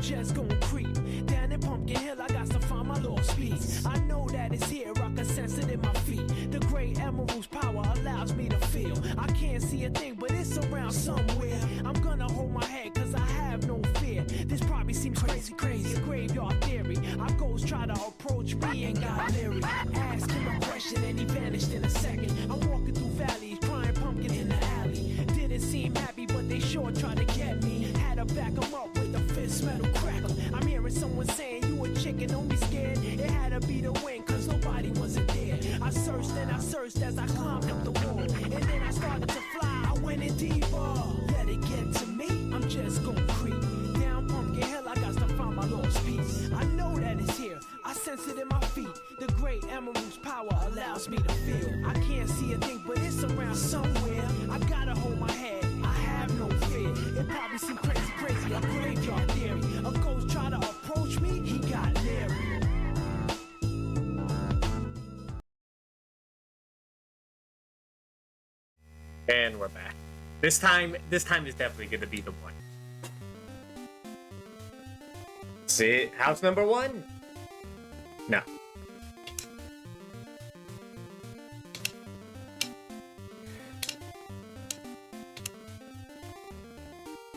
just gonna creep. Down in Pumpkin Hill, I got to find my lost speeds. I know that it's here, I can sense it in my feet. The great emerald's power allows me to feel. I can't see a thing, but it's around somewhere. I'm gonna hold my head, cause I have no fear. This probably seems crazy, a graveyard theory. Our ghosts try to approach me and got leery. Ask him a question and he vanished in a second. I'm walking through valleys, crying pumpkin in the alley. Didn't seem happy, but they sure tried to get me. Had to back them up with a fist metal crackle. I'm hearing someone saying, you a chicken, don't be scared. It had to be the wind, cause nobody wasn't there. I searched and I searched as I climbed up the wall. And then I started to fly, I went in deeper. Let it get to me, I'm just gonna creep. Down Pumpkin Hill, I got to find my lost piece. I know that it's here, I sense it in my feet. The great emerald's power allows me to feel. I can't see a thing, but it's around somewhere. I gotta hold my head, I have no fear. It probably seems crazy, a graveyard theory. A ghost try to approach me, he got leery. And we're back. This time is definitely gonna be the one. See, house number 1? No.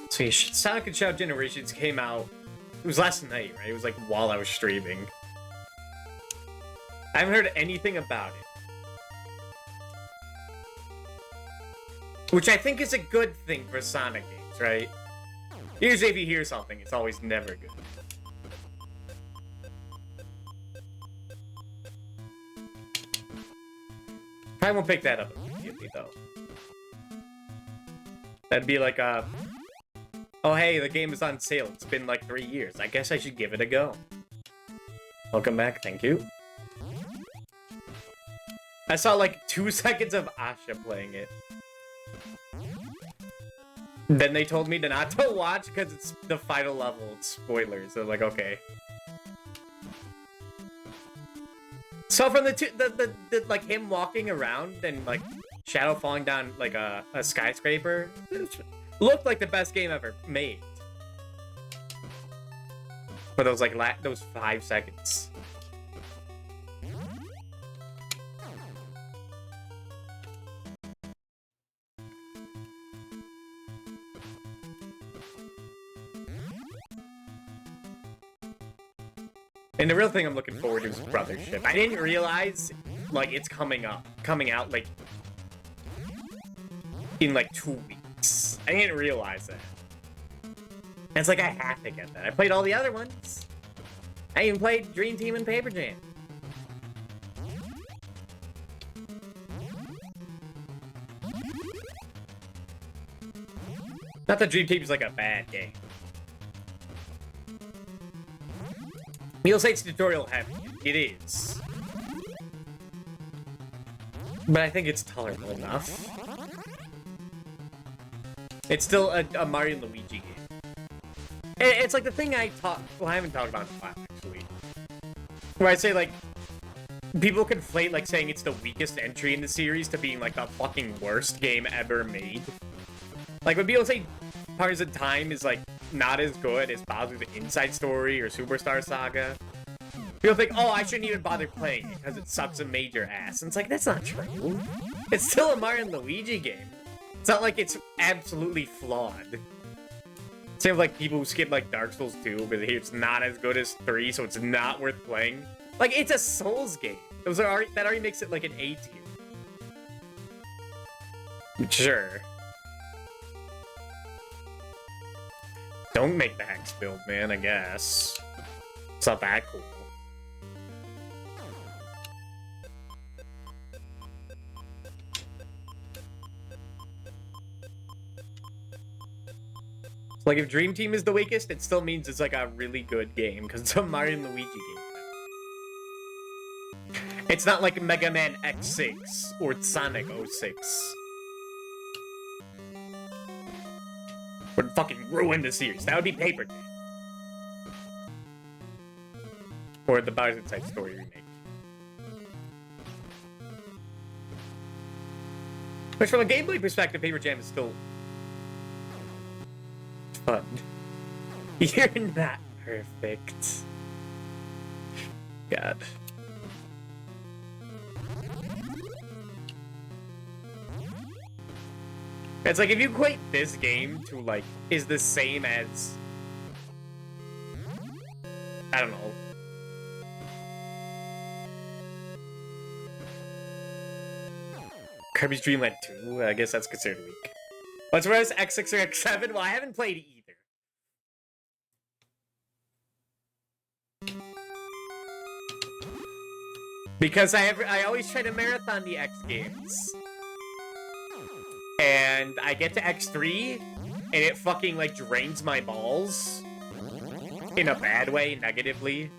See, Sonic and Shadow Generations came out. It was last night, right? It was like while I was streaming. I haven't heard anything about it. Which I think is a good thing for Sonic games, right? Usually if you hear something, it's always never good. I won't pick that up immediately, though. That'd be like a... Oh, hey, the game is on sale. It's been like 3 years. I guess I should give it a go. Welcome back. Thank you. I saw like 2 seconds of Asha playing it. Then they told me to not to watch because it's the final level. It's spoilers. So I'm like, okay. So from the like him walking around and like Shadow falling down like a skyscraper, looked like the best game ever made. For those like those 5 seconds. And the real thing I'm looking forward to is Brothership. I didn't realize, like, it's coming out, like, in, like, 2 weeks. I didn't realize that. And it's like, I have to get that. I played all the other ones. I even played Dream Team and Paper Jam. Not that Dream Team is, like, a bad game. You'll say it's tutorial heavy. It is. But I think it's tolerable enough. It's still a Mario and Luigi game. It's like the thing I haven't talked about in a while, actually. Where I say, like, people conflate, like, saying it's the weakest entry in the series to being, like, the fucking worst game ever made. Like, when people say Partners in Time is, like, not as good as Bowser's Inside Story or Superstar Saga, people think, oh, I shouldn't even bother playing it because it sucks a major ass. And it's like, that's not true. It's still a Mario and Luigi game. It's not like it's absolutely flawed. Same with like people who skip like Dark Souls 2 because it's not as good as 3, so it's not worth playing. Like, it's a Souls game. That already makes it like an A tier. Sure. Don't make the hex build, man, I guess. It's not that cool. Like, if Dream Team is the weakest, it still means it's like a really good game, because it's a Mario and Luigi game. It's not like Mega Man X6 or Sonic 06. Would fucking ruin the series. That would be Paper Jam. Or the Bowser's Inside Story remake. Which, from a gameplay perspective, Paper Jam is still fun. You're not perfect. God. It's like if you equate this game to like is the same as I don't know. Kirby's Dream Land 2, I guess that's considered weak. What's whereas X6 or X7? Well, I haven't played either. Because I always try to marathon the X games. And I get to X3, and it fucking, like, drains my balls. In a bad way, negatively.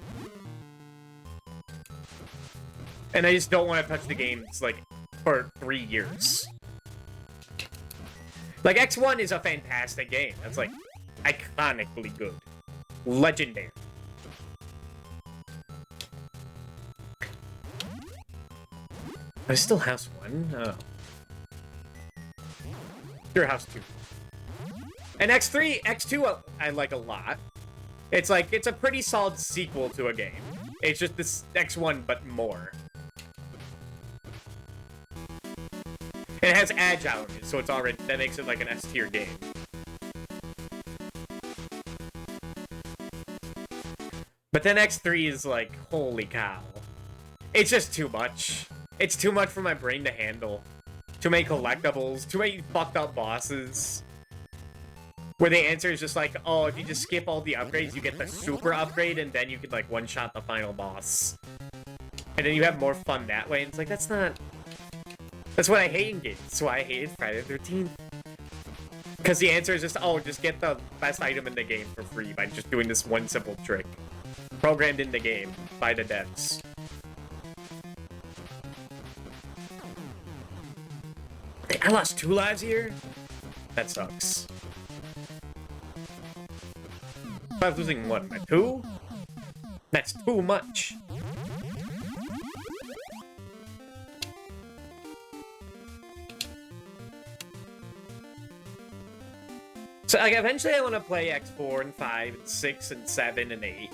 And I just don't want to touch the games, like, for 3 years. Like, X1 is a fantastic game. That's, like, iconically good. Legendary. There's still House 1? Oh. Your House 2. And X2 I like a lot. It's like, it's a pretty solid sequel to a game. It's just this X1, but more. It has Agile in it, so it's already, that makes it like an S-tier game. But then X3 is like, holy cow. It's just too much. It's too much for my brain to handle. Too many collectibles, too many fucked up bosses. Where the answer is just like, oh, if you just skip all the upgrades, you get the super upgrade, and then you could like one-shot the final boss. And then you have more fun that way, and it's like, that's not... That's what I hate in games. That's why I hated Friday the 13th. Because the answer is just, oh, just get the best item in the game for free by just doing this one simple trick. Programmed in the game by the devs. I lost 2 lives here? That sucks. If I was losing what, 2? That's too much. So, like, eventually I want to play X4 and 5 and 6 and 7 and 8.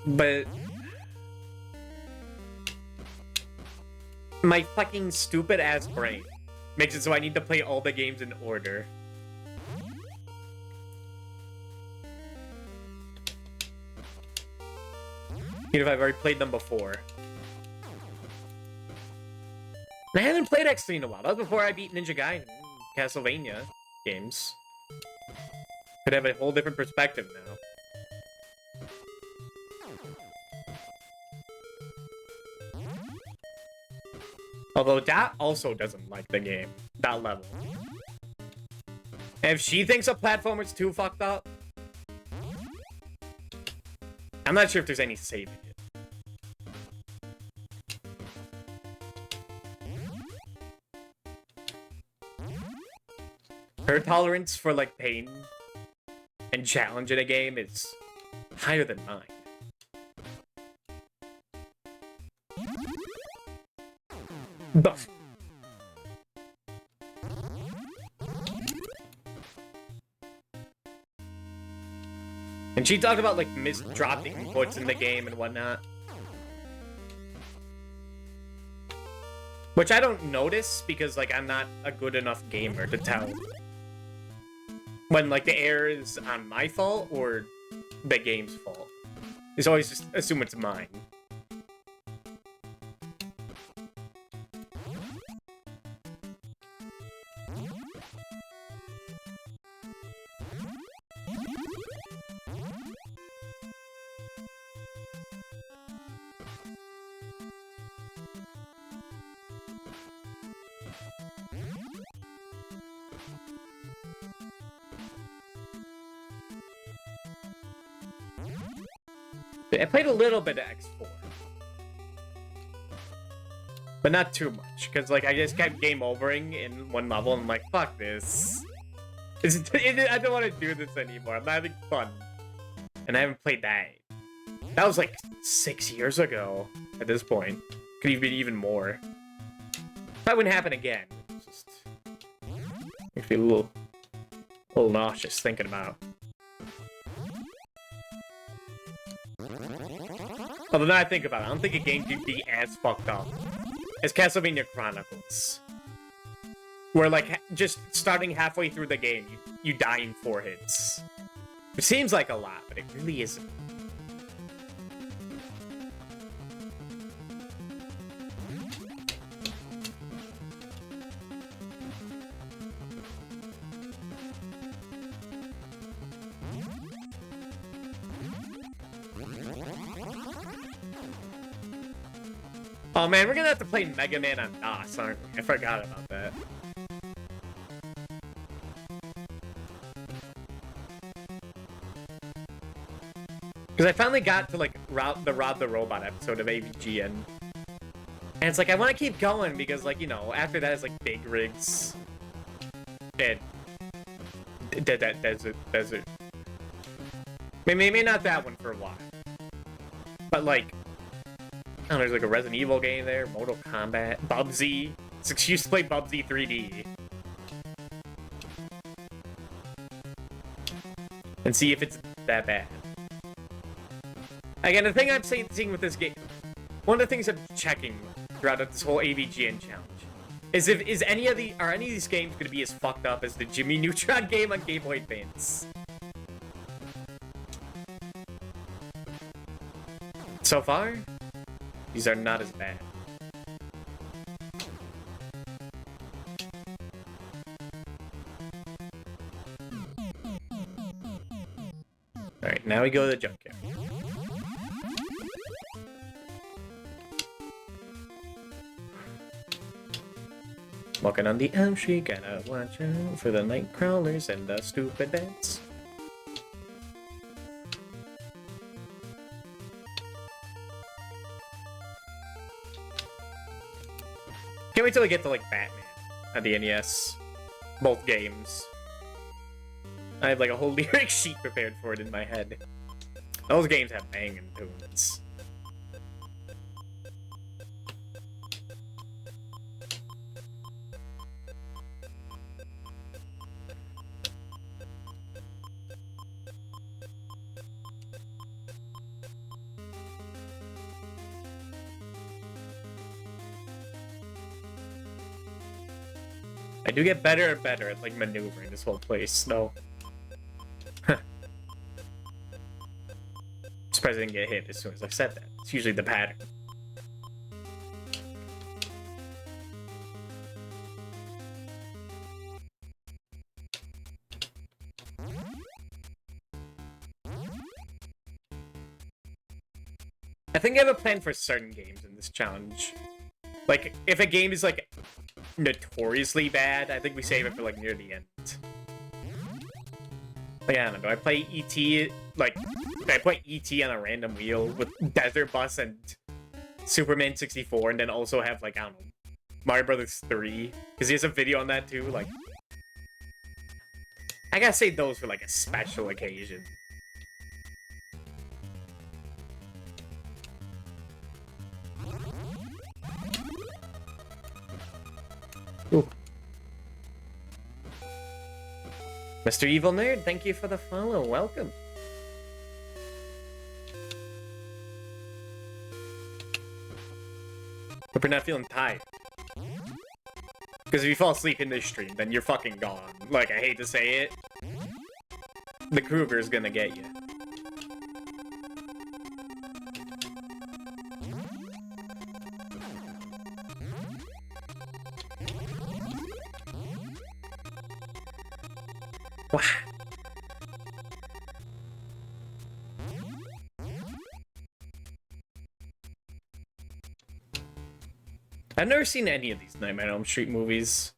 But... my fucking stupid-ass brain makes it so I need to play all the games in order. Even if I've already played them before. And I haven't played X3 in a while. That was before I beat Ninja Gaiden, Castlevania games. Could have a whole different perspective now. Although that also doesn't like the game. That level. And if she thinks a platformer's too fucked up, I'm not sure if there's any saving it. Her tolerance for, like, pain and challenge in a game is higher than mine. Buff. And she talked about, like, dropping inputs in the game and whatnot. Which I don't notice because, like, I'm not a good enough gamer to tell when, like, the error is on my fault or the game's fault. It's always just assume it's mine. I played a little bit of X4. But not too much, because, like, I just kept game overing in one level, and I'm like, fuck this. I don't want to do this anymore. I'm not having fun. And I haven't played that. That was, like, 6 years ago at this point. Could even be even more. That wouldn't happen again. It's just... makes me a A little nauseous thinking about. Although now I think about it, I don't think a game could be as fucked up as Castlevania Chronicles. Where, like, just starting halfway through the game, you die in 4 hits. It seems like a lot, but it really isn't. Oh man, we're gonna have to play Mega Man on DOS, aren't we? I forgot about that. Because I finally got to, like, the Rod the Robot episode of AVGN. And it's like, I want to keep going because, like, you know, after that is, like, Big Rigs. And... Desert. Maybe not that one for a while. But, like... Oh, there's, like, a Resident Evil game there. Mortal Kombat. Bubsy. It's used to play Bubsy 3D. And see if it's that bad. Again, the thing I'm seeing with this game, one of the things I'm checking throughout this whole AVGN challenge is are any of these games going to be as fucked up as the Jimmy Neutron game on Game Boy Advance? So far, these are not as bad. Alright, now we go to the junkyard. Walking on the Elm Street, gotta watch out for the night crawlers and the stupid bats. Can't wait till I get to, like, Batman on the NES. Both games. I have, like, a whole lyric sheet prepared for it in my head. Those games have banging tunes. I do get better and better at, like, maneuvering this whole place, though. Surprised I didn't get hit as soon as I said that. It's usually the pattern. I think I have a plan for certain games in this challenge. Like, if a game is, like, notoriously bad, I think we save it for, like, near the end. Like, I don't know, do I play E.T., like, do I play E.T. on a random wheel with Desert Bus and Superman 64, and then also have, like, I don't know, Mario Brothers 3? Because he has a video on that, too, like... I gotta save those for, like, a special occasion. Ooh. Mr. Evil Nerd, thank you for the follow. Welcome. Hope you're not feeling tired. Because if you fall asleep in this stream, then you're fucking gone. Like, I hate to say it. The Kruger's gonna get you. Wow. I've never seen any of these Nightmare on Elm Street movies.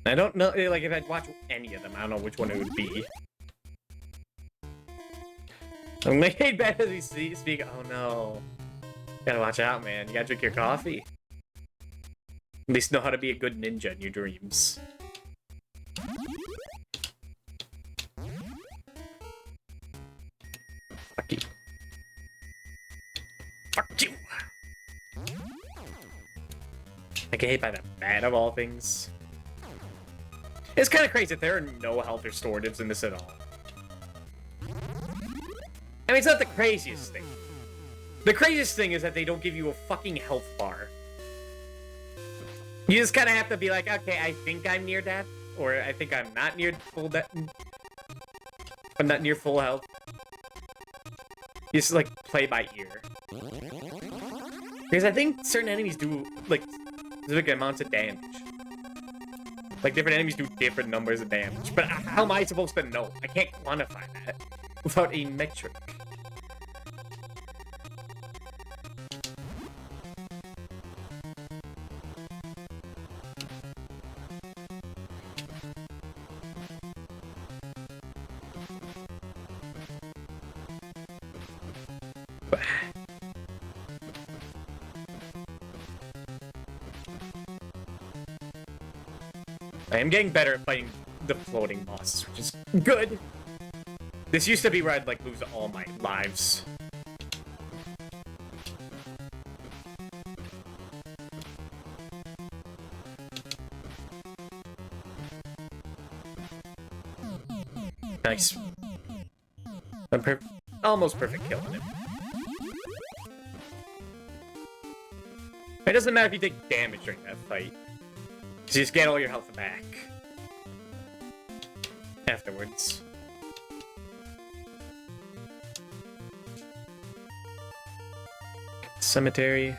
I don't know, like, if I'd watch any of them, I don't know which one it would be. I'm laid back as we speak. Oh no. Gotta watch out, man. You gotta drink your coffee. At least know how to be a good ninja in your dreams. Fuck you. Fuck you! I get hit by the bat of all things. It's kind of crazy that there are no health restoratives in this at all. I mean, it's not the craziest thing. The craziest thing is that they don't give you a fucking health bar. You just kind of have to be like, okay, I think I'm near death, or I think I'm not near full death. I'm not near full health. You just, like, play by ear. Because I think certain enemies do, like, specific amounts of damage. Like, different enemies do different numbers of damage. But how am I supposed to know? I can't quantify that without a metric. I am getting better at fighting the floating bosses, which is good. This used to be where I'd, like, lose all my lives. Nice. Almost perfect kill on him. It doesn't matter if you take damage during that fight. You just get all your health back afterwards. Cemetery.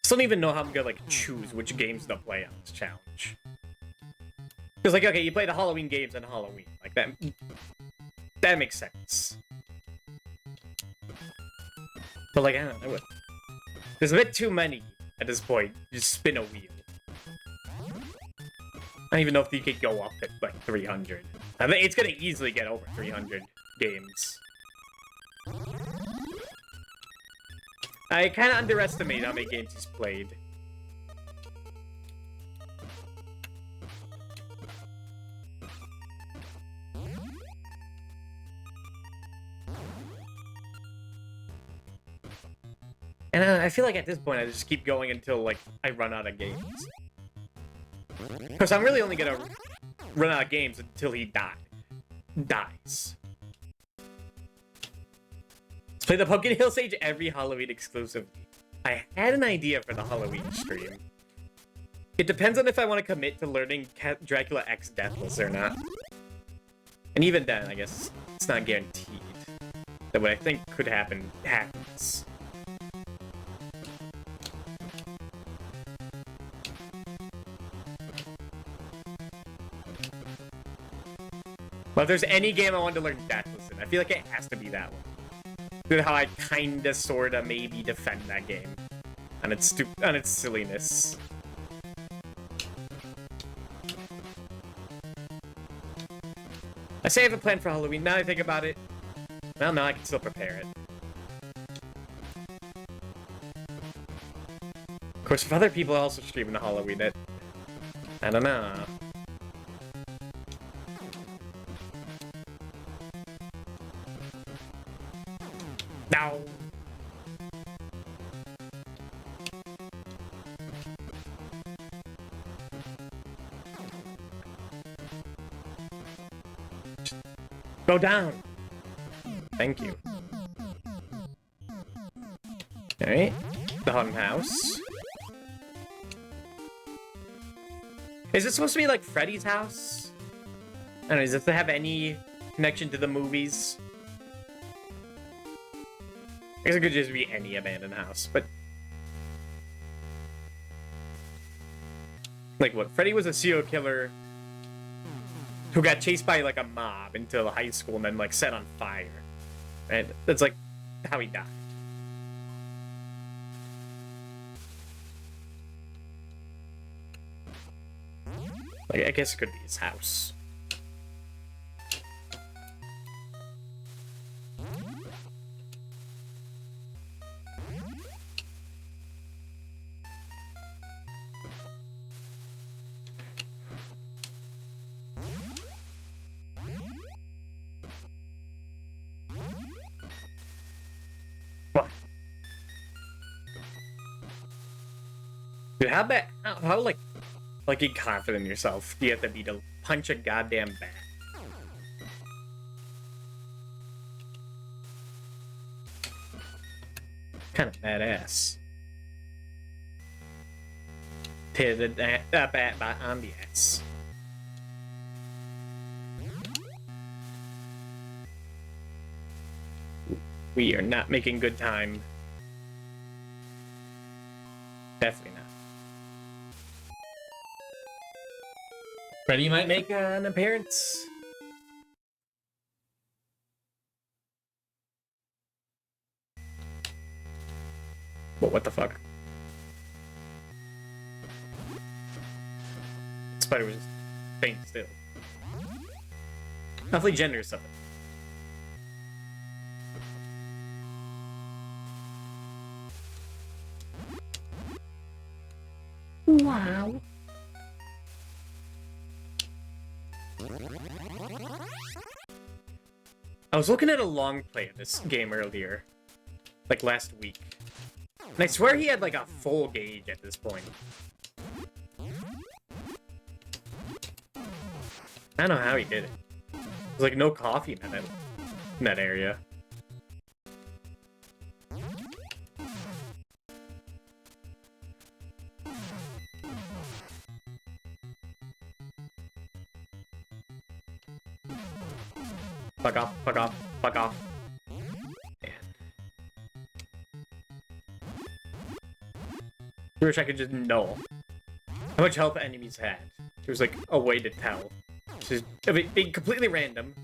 Still don't even know how I'm gonna, like, choose which games to play on this challenge. Because, like, okay, you play the Halloween games on Halloween. Like, that makes sense. But, like, I don't know. There's a bit too many at this point. Just spin a wheel. I don't even know if you could go up at, like, 300. I think it's gonna easily get over 300 games. I kind of underestimated how many games he's played. And I feel like at this point I just keep going until, like, I run out of games. Because I'm really only gonna run out of games until he dies. Play the Pumpkin Hill Stage every Halloween exclusively. I had an idea for the Halloween stream. It depends on if I want to commit to learning Dracula X Deathless or not. And even then, I guess it's not guaranteed that what I think could happen happens. But if there's any game I want to learn Deathless in, I feel like it has to be that one. How I kinda, sorta, maybe defend that game on its silliness. I say I have a plan for Halloween. Now I think about it, well, no, I can still prepare it. Of course, if other people are also streaming the Halloween, I don't know. No. Go down. Thank you. Alright. The haunted house. Is it supposed to be like Freddy's house? I don't know, does it have any connection to the movies? I guess it could just be any abandoned house, but... Like, what? Freddy was a serial killer who got chased by, like, a mob into high school and then, like, set on fire. And that's, like, how he died. Like, I guess it could be his house. What? Dude, how bad? How like confident in yourself do you have to be to punch a goddamn bat? Kind of badass. Hit that bat on the ass. We are not making good time. Definitely not. Freddy might make an appearance. But what the fuck? Spider was faint still. Awfully generous of it. Wow. I was looking at a long play of this game earlier, like last week, and I swear he had like a full gauge at this point. I don't know how he did it. There's like no coffee in that area. Fuck off, fuck off, fuck off. Man. I wish I could just know how much health enemies had. There was like a way to tell. Just being completely random.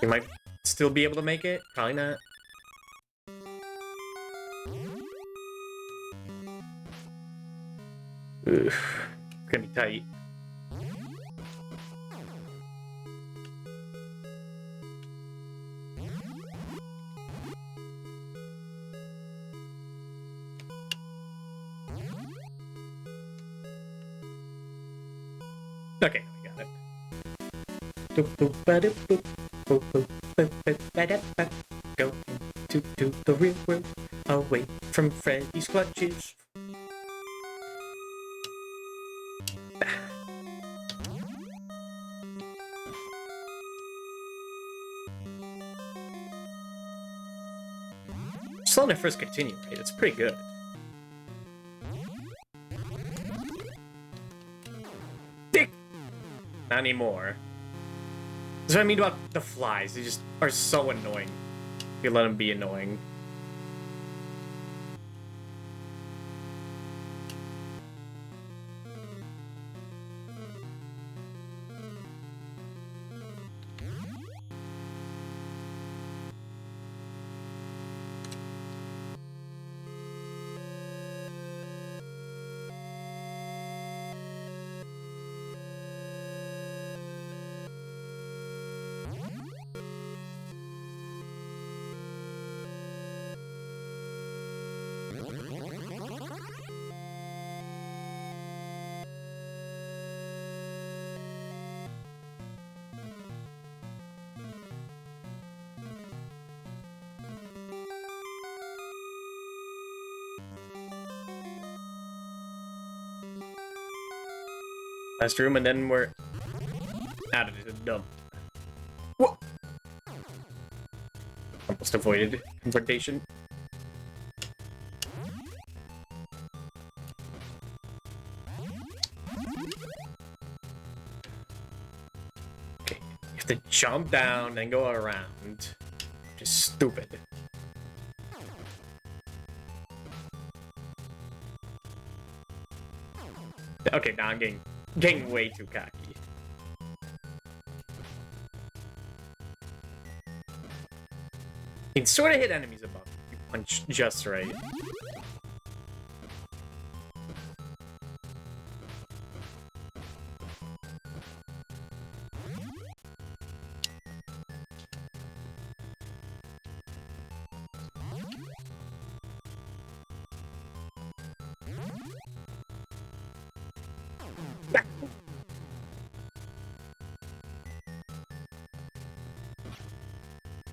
You might still be able to make it? Probably not. Oof. It's gonna be tight. Okay, we got it. Go into the real world, away from Freddy's clutches. Still on the first continue rate, it's pretty good. Dick! Not anymore. That's what I mean about the flies. They just are so annoying. You let them be annoying. Last room, and then we're out of the dump. Whoa! Almost avoided confrontation. Okay, you have to jump down and go around. Just stupid. Okay, now I'm getting way too cocky. You can sort of hit enemies above if you punch just right.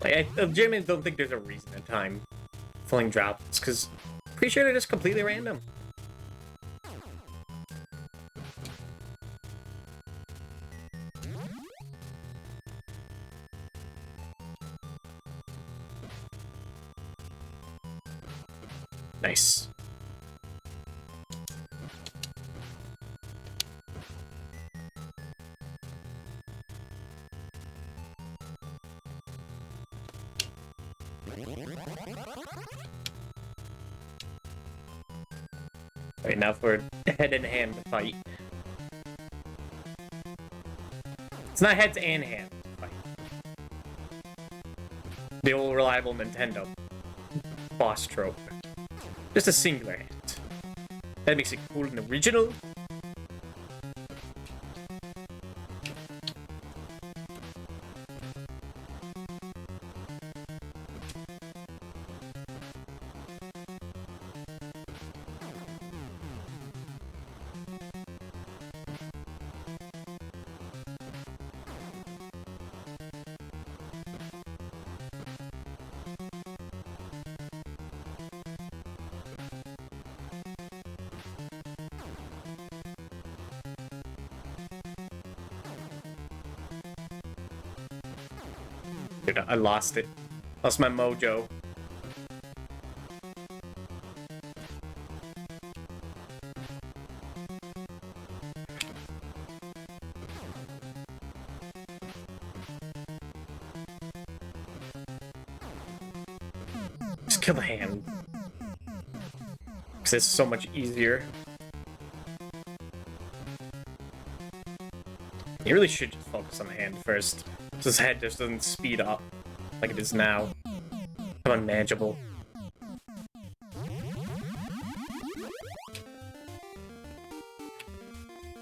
Like, I legitimately don't think there's a reason to time filling drops, because I'm pretty sure they're just completely random. Nice. Right, now for head-in-hand fight. It's not head-and-hand fight. The old reliable Nintendo boss trope. Just a singular hand. That makes it cool and original. Dude, I lost it. Lost my mojo. Just kill the hand. Because it's so much easier. You really should just focus on the hand first. So his head just doesn't speed up like it is now. Come unmanageable.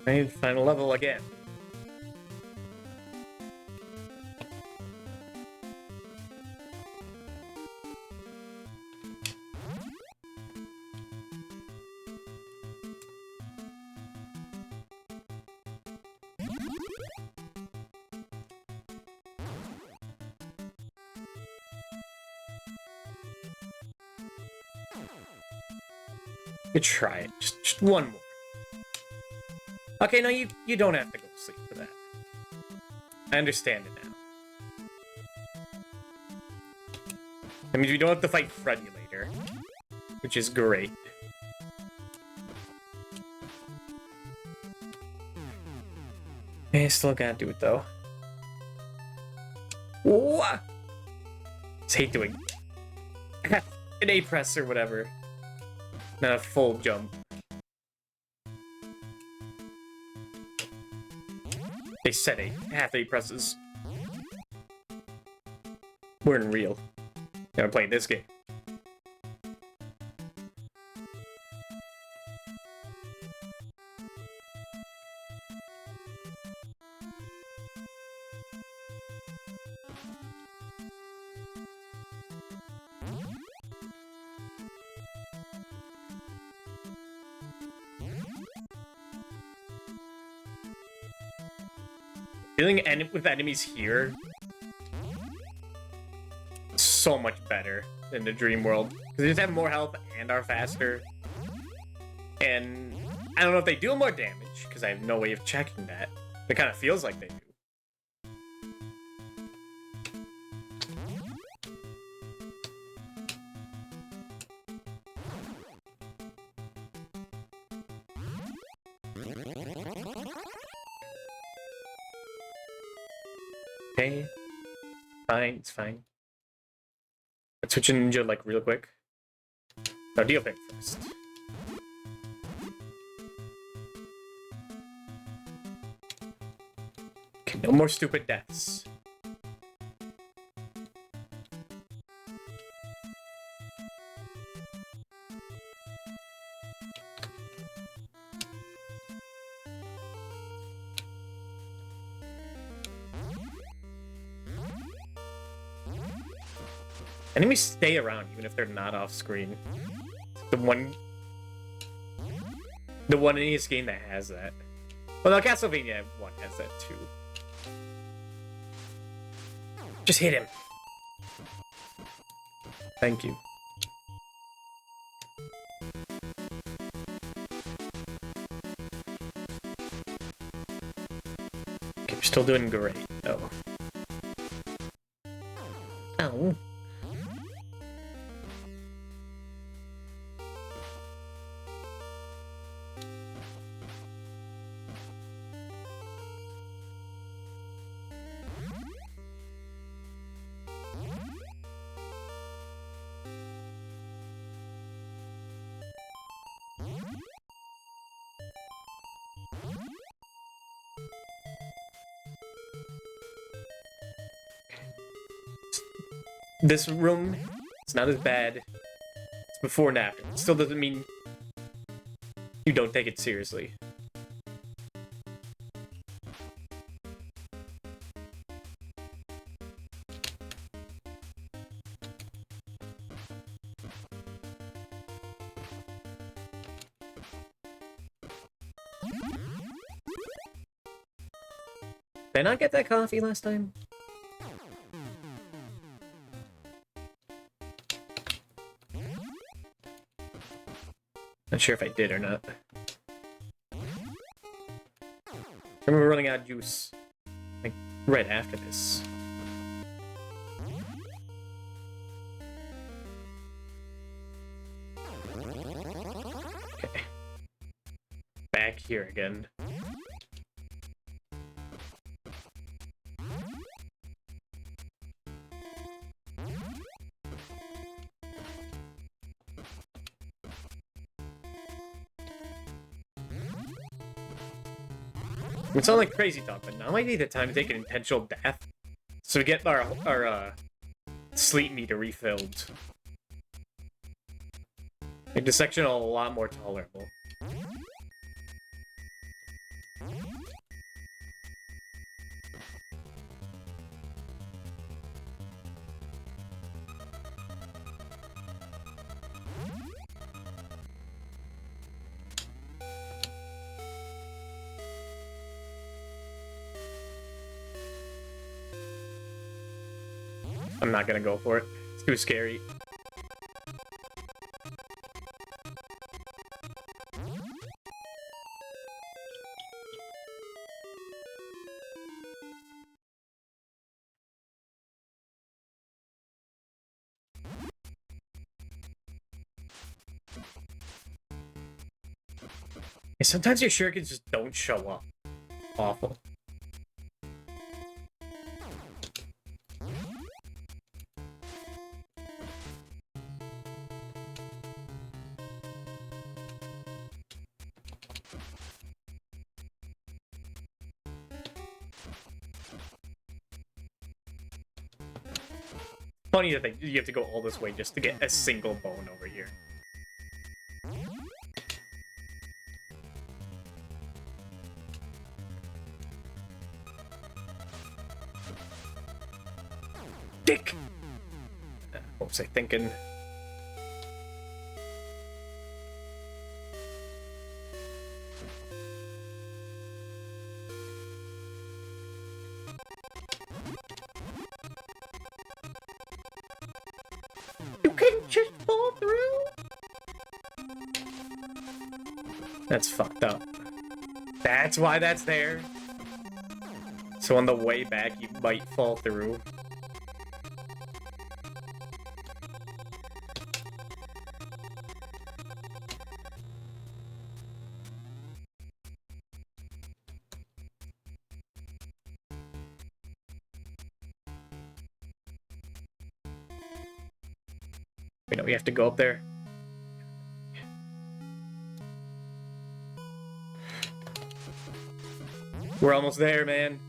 Maybe final level again. You try it. Just one more. Okay, no, you don't have to go to sleep for that. I understand it now. That means we don't have to fight Freddy later, which is great. I still gotta do it though. What? Just hate doing an A press or whatever. Not a full jump. They said half A presses. We're in real. Never played this game. Dealing with enemies here so much better than the dream world. Because they just have more health and are faster. And I don't know if they do more damage, because I have no way of checking that. It kind of feels like they do. Okay. Fine, it's fine. Let's switch to ninja like real quick. No, deal pick first. Okay, no more stupid deaths. Enemies stay around even if they're not off screen. The one in this game that has that. Well, no, Castlevania 1 has that too. Just hit him. Thank you. Okay, we're still doing great. Oh. Ow. This room, it's not as bad. It's before and after. It still doesn't mean you don't take it seriously. Did I not get that coffee last time? Not sure if I did or not. I remember running out of juice, like, right after this. Okay. Back here again. It sounds like crazy talk, but now might be the time to take an intentional death, so we get our sleep meter refilled. Make this section a lot more tolerable. I'm not gonna go for it. It's too scary. And sometimes your shurikens just don't show up. Awful. Funny that you have to go all this way just to get a single bone over here. Dick! What was I thinking? You can just fall through? That's fucked up. That's why that's there. So on the way back, you might fall through. Wait, no, we have to go up there. We're almost there, man.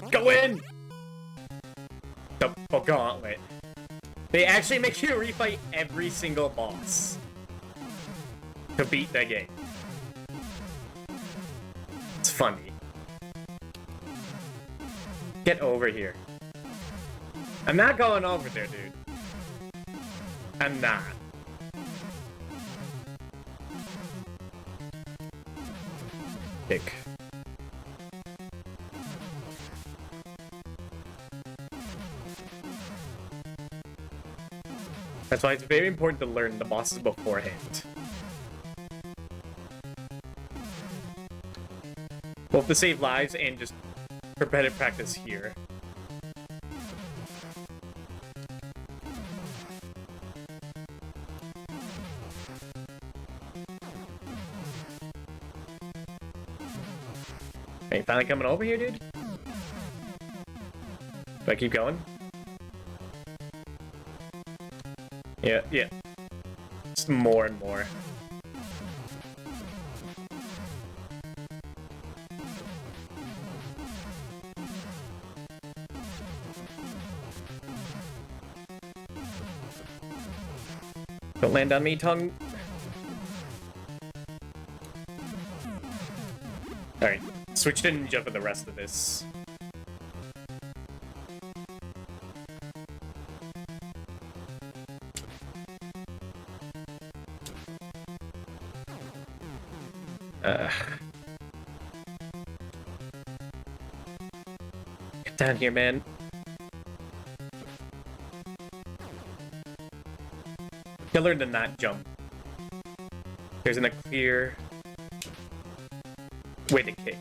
Go in! The gauntlet. They actually make you refight every single boss to beat the game. It's funny. Get over here. I'm not going over there, dude. I'm not. Kick. That's why it's very important to learn the bosses beforehand. Both to save lives and just for better practice here. Are you finally coming over here, dude? Do I keep going? Yeah, yeah. Just more and more. Don't land on me, tongue. Alright, switch to ninja for the rest of this. Get down here, man. You learn to not jump. There's a clear way to kick.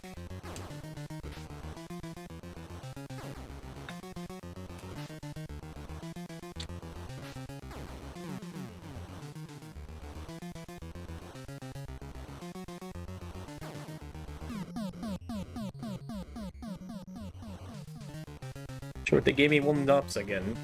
Sure, they gave me warm-ups again.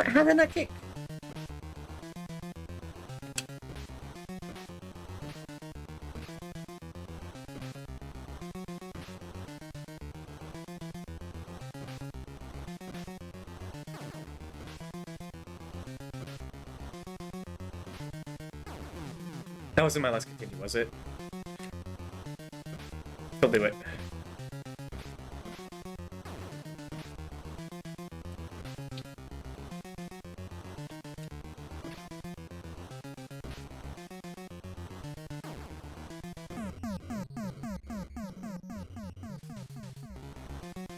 How did I kick? That wasn't my last continue, was it? Still do it.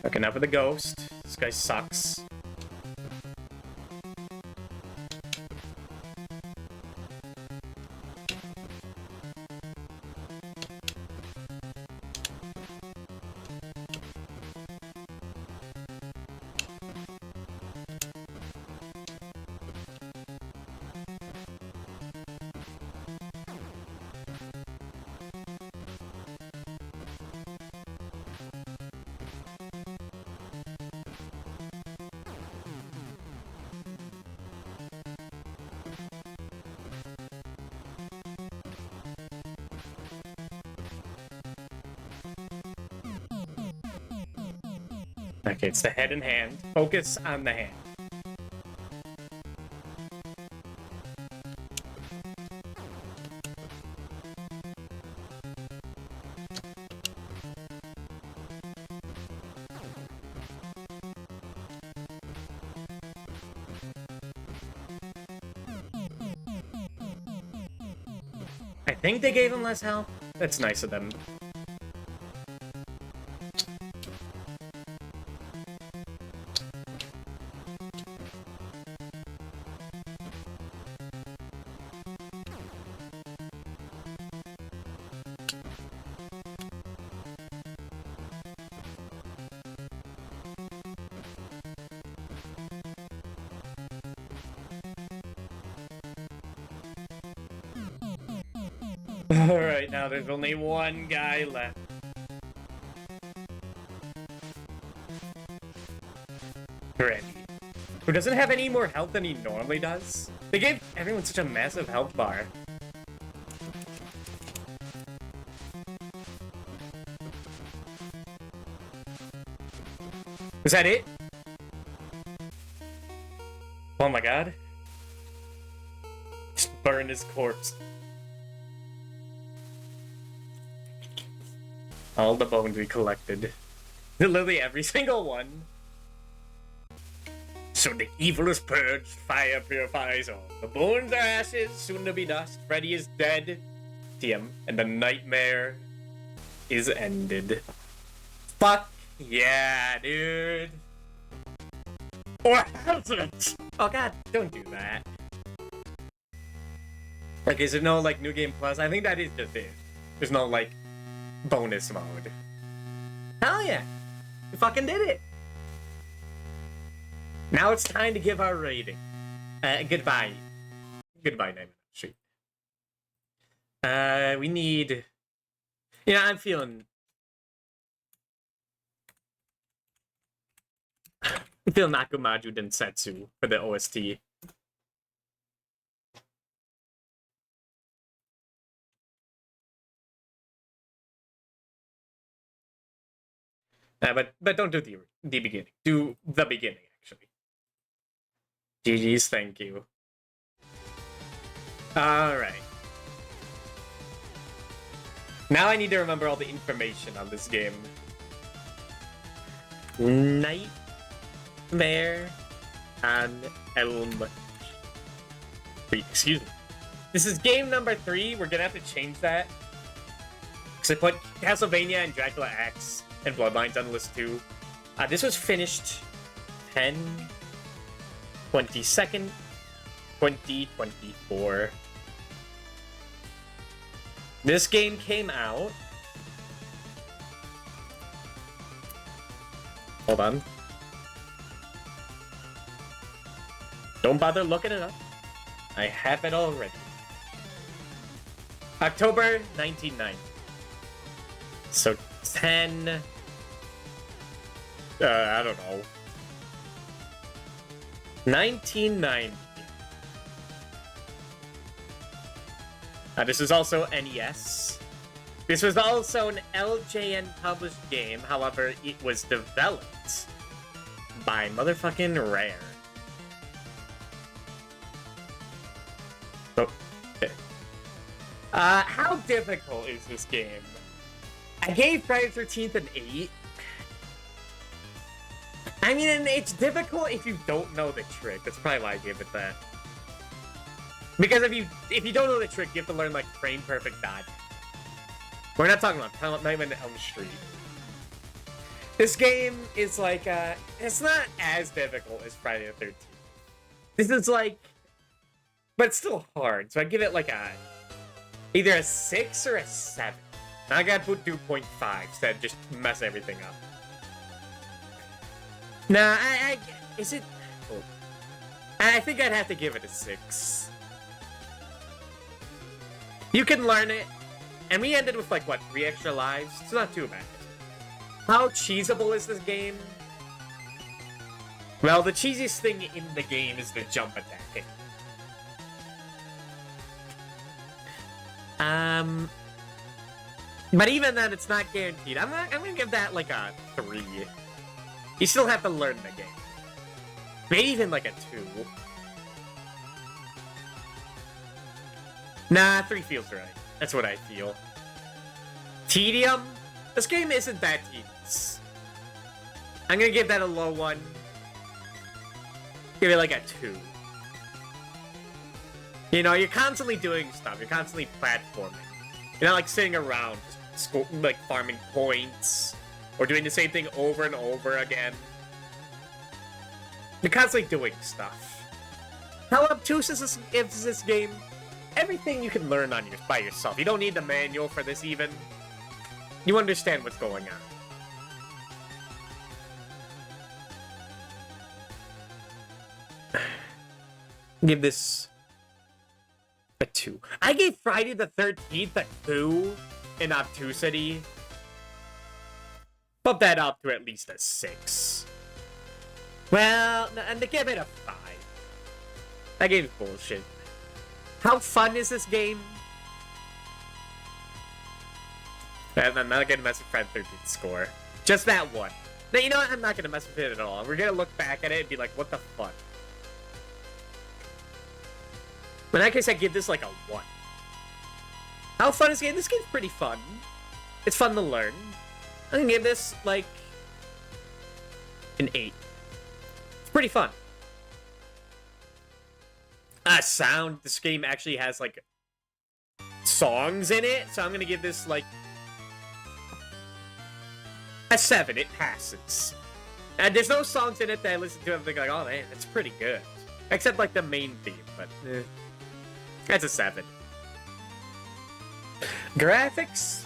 Okay, now for the ghost. This guy sucks. Okay, it's the head and hand. Focus on the hand. I think they gave him less health. That's nice of them. Alright, now there's only one guy left. Randy. Who doesn't have any more health than he normally does. They gave everyone such a massive health bar. Is that it? Oh my god. Just burn his corpse. All the bones we collected. Literally every single one. So the evil is purged, fire purifies all. The bones are ashes, soon to be dust. Freddy is dead. TM. And the nightmare is ended. Fuck yeah, dude. Or has it? Oh god, don't do that. Like, is there no, like, New Game Plus? I think that is just it. There's no, like, bonus mode. Hell yeah. We fucking did it. Now it's time to give our rating. Goodbye. Goodbye, Nightmare Street. We need... Yeah, I'm feeling Nakamaju Densetsu for the OST. But don't do the beginning. Do the beginning, actually. GG's, thank you. Alright. Now I need to remember all the information on this game. Nightmare on Elm. Wait, excuse me. This is game number 3. We're gonna have to change that. Because I put Castlevania and Dracula X and Bloodlines on list 2. This was finished 10/22nd, 2024. This game came out. Hold on. Don't bother looking it up. I have it already. October 1990. So 10... I don't know. 1990. This is also NES. This was also an LJN published game, however, it was developed by motherfucking Rare. Oh, okay. How difficult is this game? I gave Friday the 13th an 8. I mean, and it's difficult if you don't know the trick. That's probably why I gave it that. Because if you don't know the trick, you have to learn like frame perfect dodge. We're not talking about Nightmare on Elm Street. This game is like it's not as difficult as Friday the 13th. This is like, but it's still hard. So I give it like either a 6 or a 7. I gotta put 2.5 instead, just mess everything up. Nah, is it? Oh. I think I'd have to give it a 6. You can learn it, and we ended with like what, 3 extra lives? It's not too bad. How cheesable is this game? Well, the cheesiest thing in the game is the jump attacking. But even then, it's not guaranteed. I'm gonna give that like a 3. You still have to learn the game. Maybe even like a 2. Nah, 3 feels right. That's what I feel. Tedium? This game isn't that tedious. I'm gonna give that a low 1. Give it like a 2. You know, you're constantly doing stuff. You're constantly platforming. You're not like sitting around, just like farming points. Or doing the same thing over and over again. You're constantly doing stuff. How obtuse is this game? Everything you can learn by yourself. You don't need the manual for this even. You understand what's going on. Give this a 2. I gave Friday the 13th a 2 in obtusity. Bump that up to at least a 6. Well, and to give it a 5. That game's bullshit. How fun is this game? And I'm not gonna mess with Friday the 13th score. Just that one. Now, you know what? I'm not gonna mess with it at all. We're gonna look back at it and be like, what the fuck? In that case, I give this like a 1. How fun is this game? This game's pretty fun. It's fun to learn. I'm gonna give this like an 8. It's pretty fun. Sound. This game actually has like songs in it, so I'm gonna give this like a 7. It passes. And there's no songs in it that I listen to and think like, oh man, it's pretty good. Except like the main theme, but that's a 7. Graphics.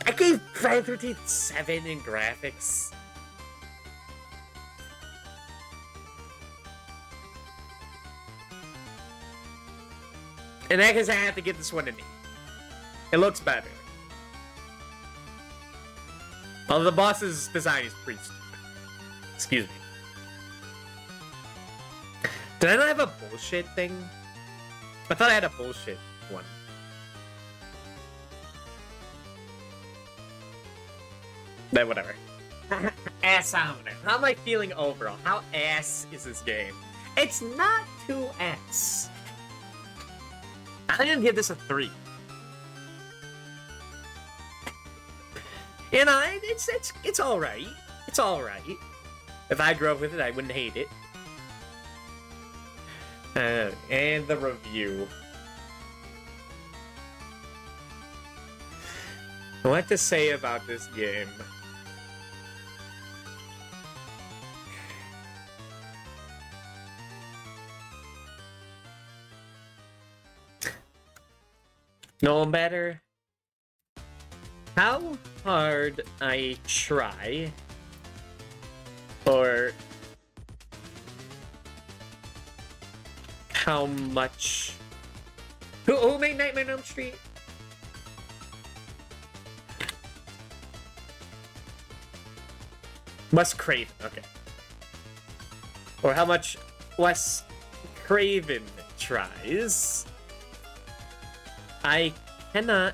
I gave Friday the 13th 7 in graphics. And I guess I have to give this one an 8. It looks better. Although the boss's design is pretty stupid. Excuse me. Did I not have a bullshit thing? I thought I had a bullshit one. But whatever. Assometer. How am I feeling overall? How ass is this game? It's not too ass. I'm gonna give this a 3. You know, it's all right. It's all right. If I grew up with it, I wouldn't hate it. And the review. What to say about this game? No matter how hard I try, or how much... Who made Nightmare on Elm Street? Wes Craven, okay. Or how much Wes Craven tries. I cannot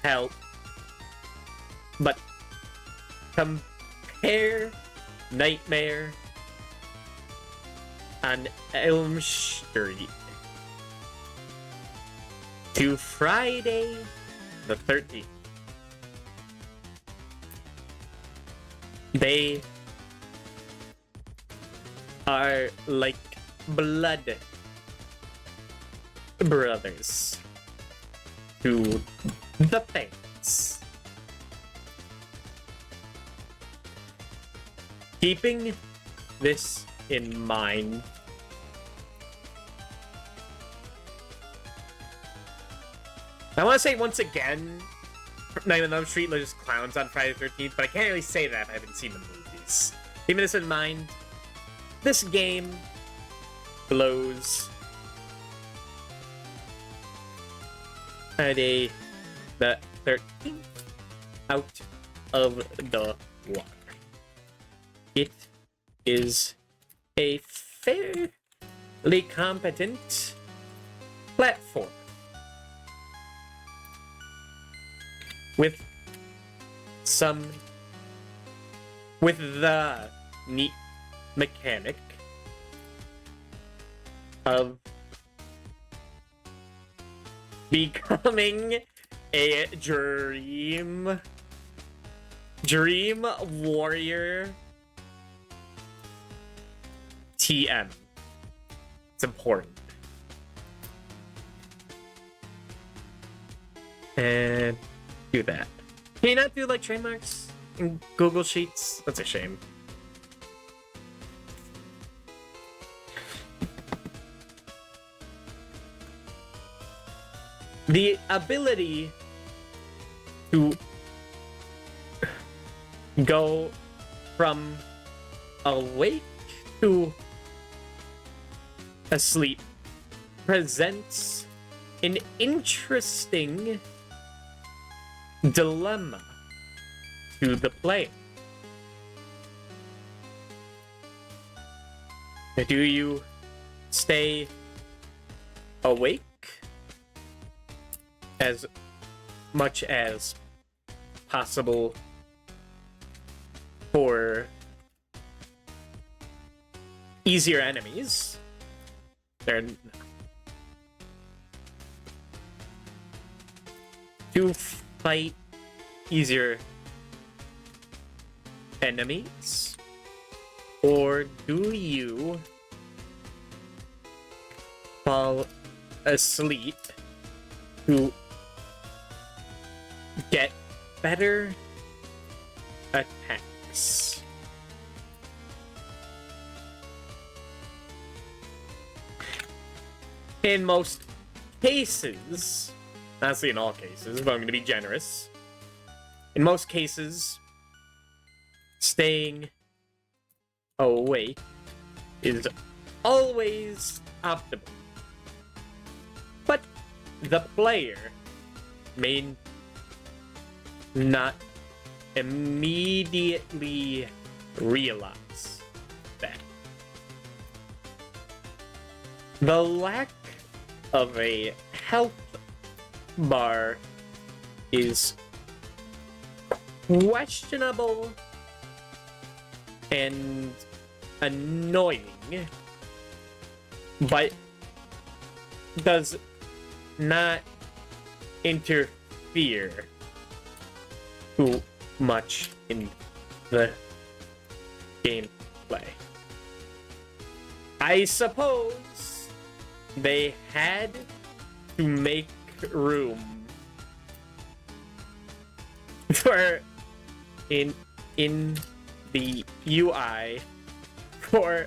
help but compare Nightmare on Elm Street to Friday the 13th. They are like blood brothers to the fans. Keeping this in mind, I want to say once again, Nightmare on Elm Street just clowns on Friday the 13th, but I can't really say that if I haven't seen the movies. Keeping this in mind, this game blows Friday the 13th out of the water. It is a fairly competent platform with the neat mechanic of becoming a dream warrior TM. It's important. And do that. Can you not do like trademarks in Google Sheets? That's a shame. The ability to go from awake to asleep presents an interesting dilemma to the player. Do you stay awake as much as possible for easier enemies. They're to fight easier enemies, or do you fall asleep to get better attacks? In most cases, not saying all cases, but I'm going to be generous. In most cases, staying awake is always optimal. But the player may not immediately realize that. The lack of a health bar is questionable and annoying, but does not interfere too much in the gameplay. I suppose they had to make room for in the UI for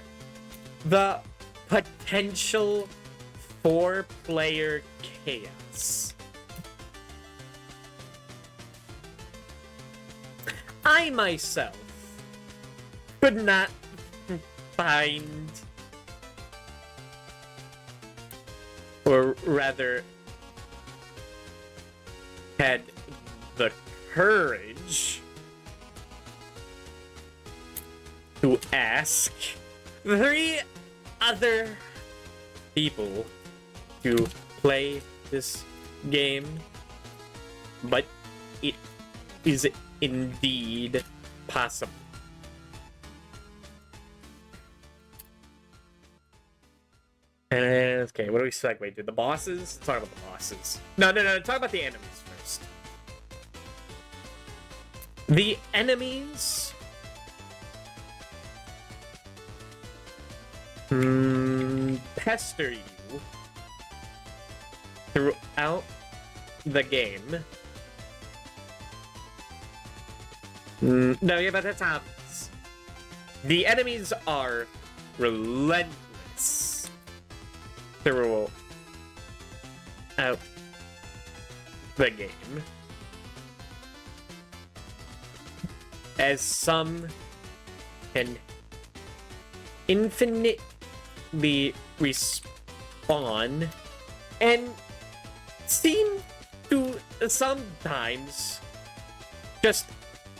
the potential 4-player chaos. I myself could not find, or rather had the courage to ask 3 other people to play this game, but it is indeed possible. And okay, what do we segue to? The bosses? Let's talk about the bosses. No, talk about the enemies first. The enemies pester you throughout the game. No, yeah, but that's obvious. The enemies are relentless throughout the game, as some can infinitely respawn and seem to sometimes just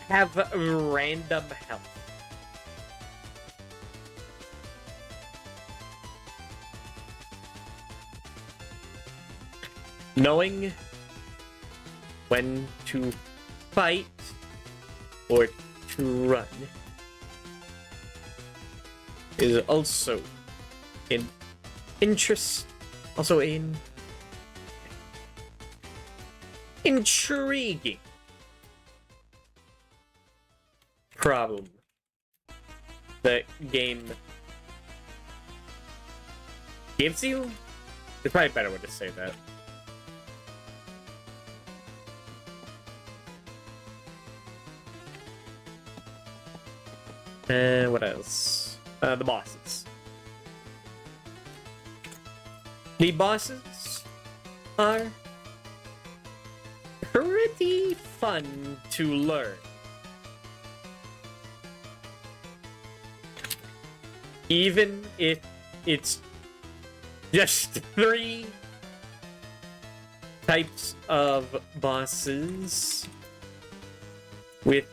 have random health. Knowing when to fight or to run is also in interest, also in intriguing problem the game gives you. It's probably a better way to say that. And what else? The bosses. The bosses are pretty fun to learn. Even if it's just 3 types of bosses with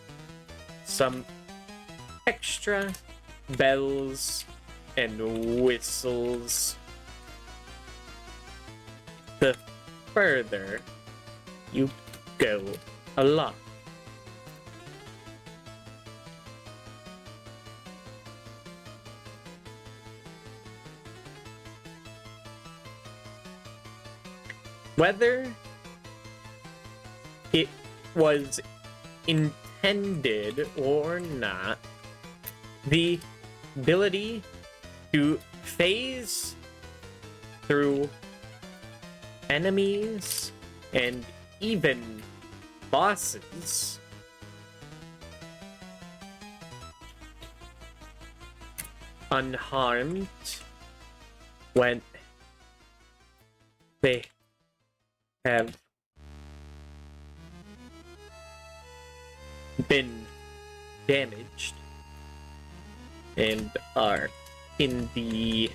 some extra bells and whistles, the further you go along. whether it was intended or not, the ability to phase through enemies and even bosses unharmed when they have been damaged and are in the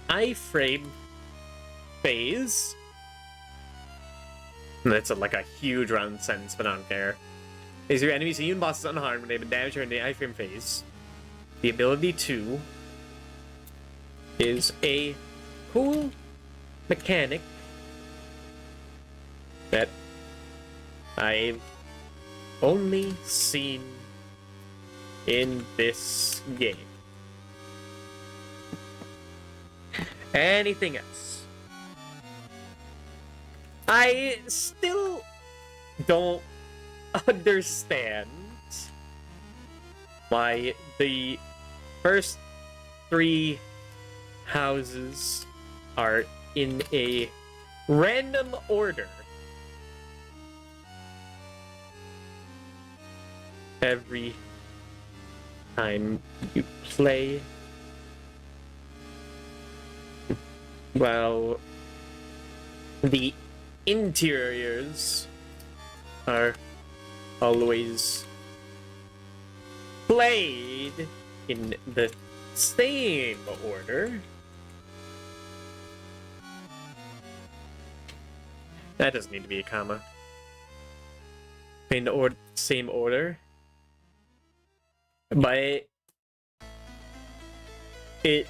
iframe phase. That's like a huge round sentence, but I don't care. Is your enemies and even bosses unharmed when they've been damaged or in the iframe phase? The ability to is a cool mechanic that I've only seen in this game. Anything else? I still don't understand why the first 3 houses are in a random order every time you play. Well, the interiors are always played in the same order. That doesn't need to be a comma. In the same order. But it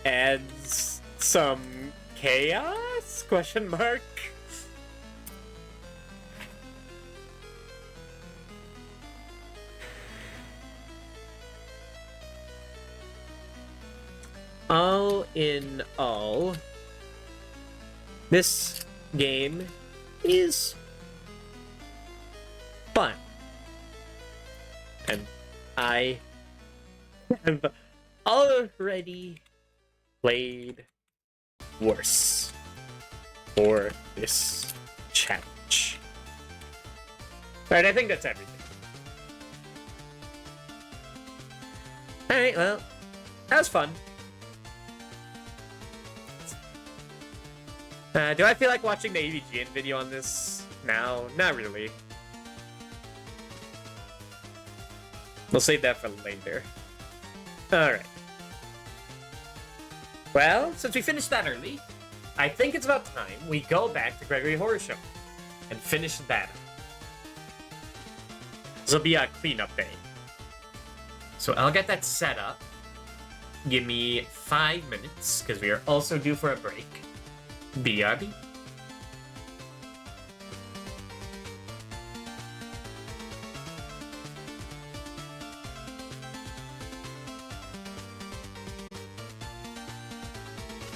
adds some chaos? Question mark. All in all, this game is fun. And I have already played worse for this challenge. Alright, I think that's everything. Alright, well, that was fun. Do I feel like watching the AVGN video on this now? Not really. We'll save that for later. Alright. Well, since we finished that early, I think it's about time we go back to Gregory Horror Show and finish that up. This will be a cleanup day. So I'll get that set up. Give me 5 minutes, because we are also due for a break. BRB.